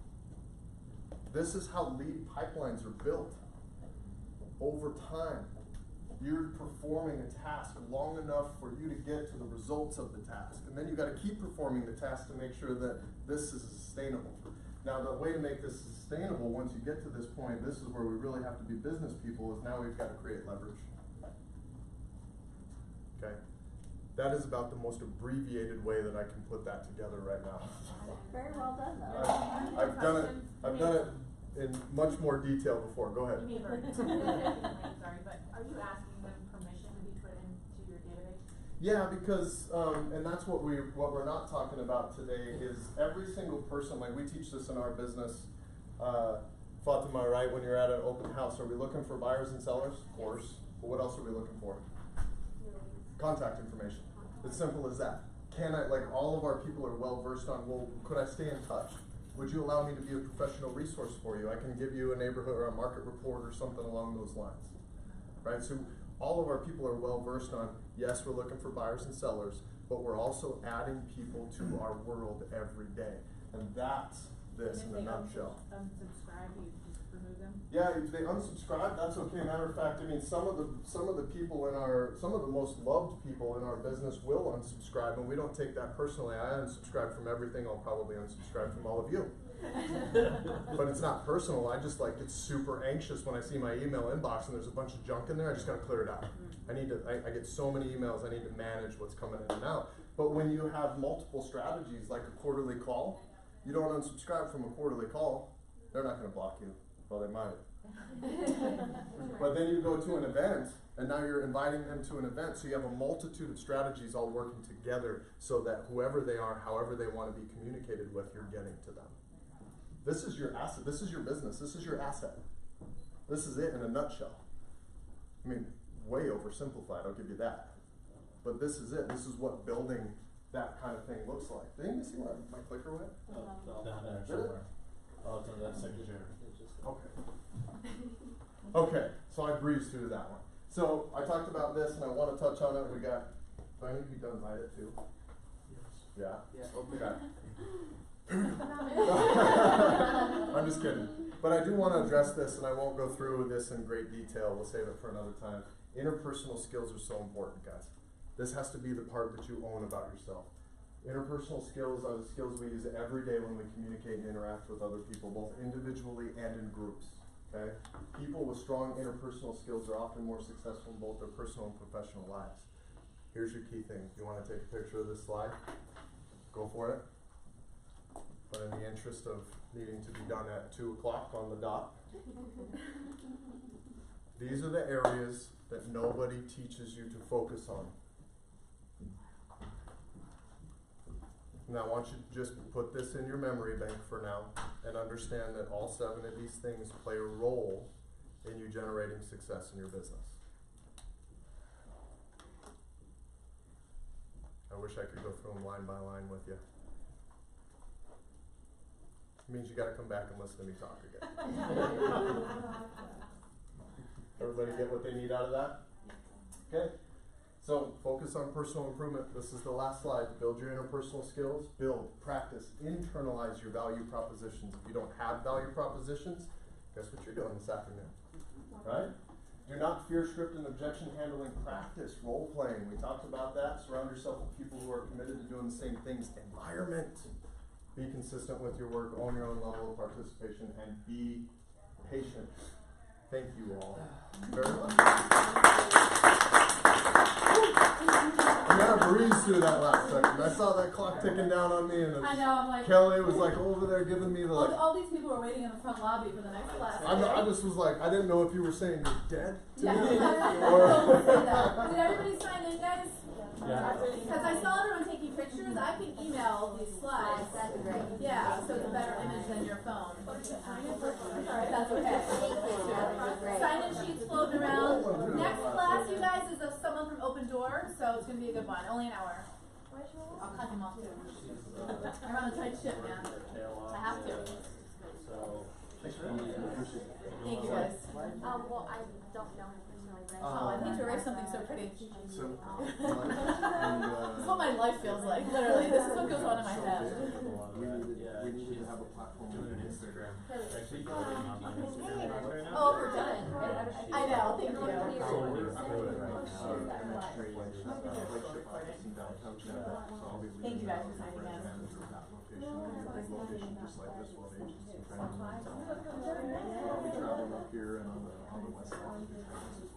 This is how lead pipelines are built. Over time, you're performing a task long enough for you to get to the results of the task. And then you've got to keep performing the task to make sure that this is sustainable. Now, the way to make this sustainable, once you get to this point, this is where we really have to be business people, is now we've got to create leverage. Okay? That is about the most abbreviated way that I can put that together right now. Very well done, though. I've done it in much more detail before. Go ahead. You may have sorry, but are you asking them permission to be put into your database? Yeah, because and that's what we're not talking about today is every single person. Like we teach this in our business. Fatima, right? When you're at an open house, are we looking for buyers and sellers? Of course. But what else are we looking for? Contact information. It's simple as that. Can I, like all of our people are well versed on, well, could I stay in touch? Would you allow me to be a professional resource for you? I can give you a neighborhood or a market report or something along those lines. Right? So all of our people are well versed on, yes, we're looking for buyers and sellers, but we're also adding people to our world every day. And that's this in a nutshell. Unsubscribe, you just remove them? Yeah, if they unsubscribe, that's okay. Matter of fact, I mean, some of the people some of the most loved people in our business will unsubscribe, and we don't take that personally. I unsubscribe from everything. I'll probably unsubscribe from all of you. But it's not personal. I just get super anxious when I see my email inbox and there's a bunch of junk in there. I just got to clear it out. I get so many emails. I need to manage what's coming in and out. But when you have multiple strategies, like a quarterly call, you don't unsubscribe from a quarterly call. They're not going to block you. Well, they might. But then you go to an event, and now you're inviting them to an event, so you have a multitude of strategies all working together so that whoever they are, however they want to be communicated with, you're getting to them. This is your asset. This is your business. This is your asset. This is it in a nutshell. I mean, way oversimplified, I'll give you that. But this is it. This is what building that kind of thing looks like. Did anybody see where my clicker went? Down there somewhere. Oh, it's under that second chair. Okay. Okay, so I breezed through that one. So I talked about this and I want to touch on it. We got, do I need to be done by it too? Yes. Yeah? Yeah. Okay. I'm just kidding. But I do want to address this, and I won't go through this in great detail. We'll save it for another time. Interpersonal skills are so important, guys. This has to be the part that you own about yourself. Interpersonal skills are the skills we use every day when we communicate and interact with other people, both individually and in groups. Okay? People with strong interpersonal skills are often more successful in both their personal and professional lives. Here's your key thing. You want to take a picture of this slide? Go for it. But in the interest of needing to be done at 2 o'clock on the dot, these are the areas that nobody teaches you to focus on. Now I want you to just put this in your memory bank for now and understand that all 7 of these things play a role in you generating success in your business. I wish I could go through them line by line with you. It means you got to come back and listen to me talk again. Everybody get what they need out of that? Okay. So focus on personal improvement. This is the last slide. Build your interpersonal skills. Build, practice, internalize your value propositions. If you don't have value propositions, guess what you're doing this afternoon? Right? Do not fear script and objection handling practice, role playing. We talked about that. Surround yourself with people who are committed to doing the same things. Environment. Be consistent with your work, own your own level of participation, and be patient. Thank you all very much. I got to breeze through that last second. I saw that clock ticking down on me, and I know, I'm like, Kelly was like over there giving me the like. all these people are waiting in the front lobby for the next class. I just was like, I didn't know if you were saying you're dead to Yeah. me. Did everybody sign in, guys? Yeah. Because I saw everyone taking pictures. I can email these slides. That'd be great. Yeah, so it's a better image than your phone. Alright, that's okay. Sign-in sheets floating around. Next class, you guys, is of someone from Open Door, so it's gonna be a good one. Only an hour. I'll cut him off too. I run a tight ship, man. I have to. Thank you guys. Well, I don't know personally, but Oh, I need to write something so pretty. So, This is what my life feels like, literally. This is what goes on in my head. we needed to have a platform on Instagram. Oh, we're done. I know, thank you. So we're doing right now. Thank you guys for signing in. Location just like this one, agency training. I'll be traveling up here and on the west side.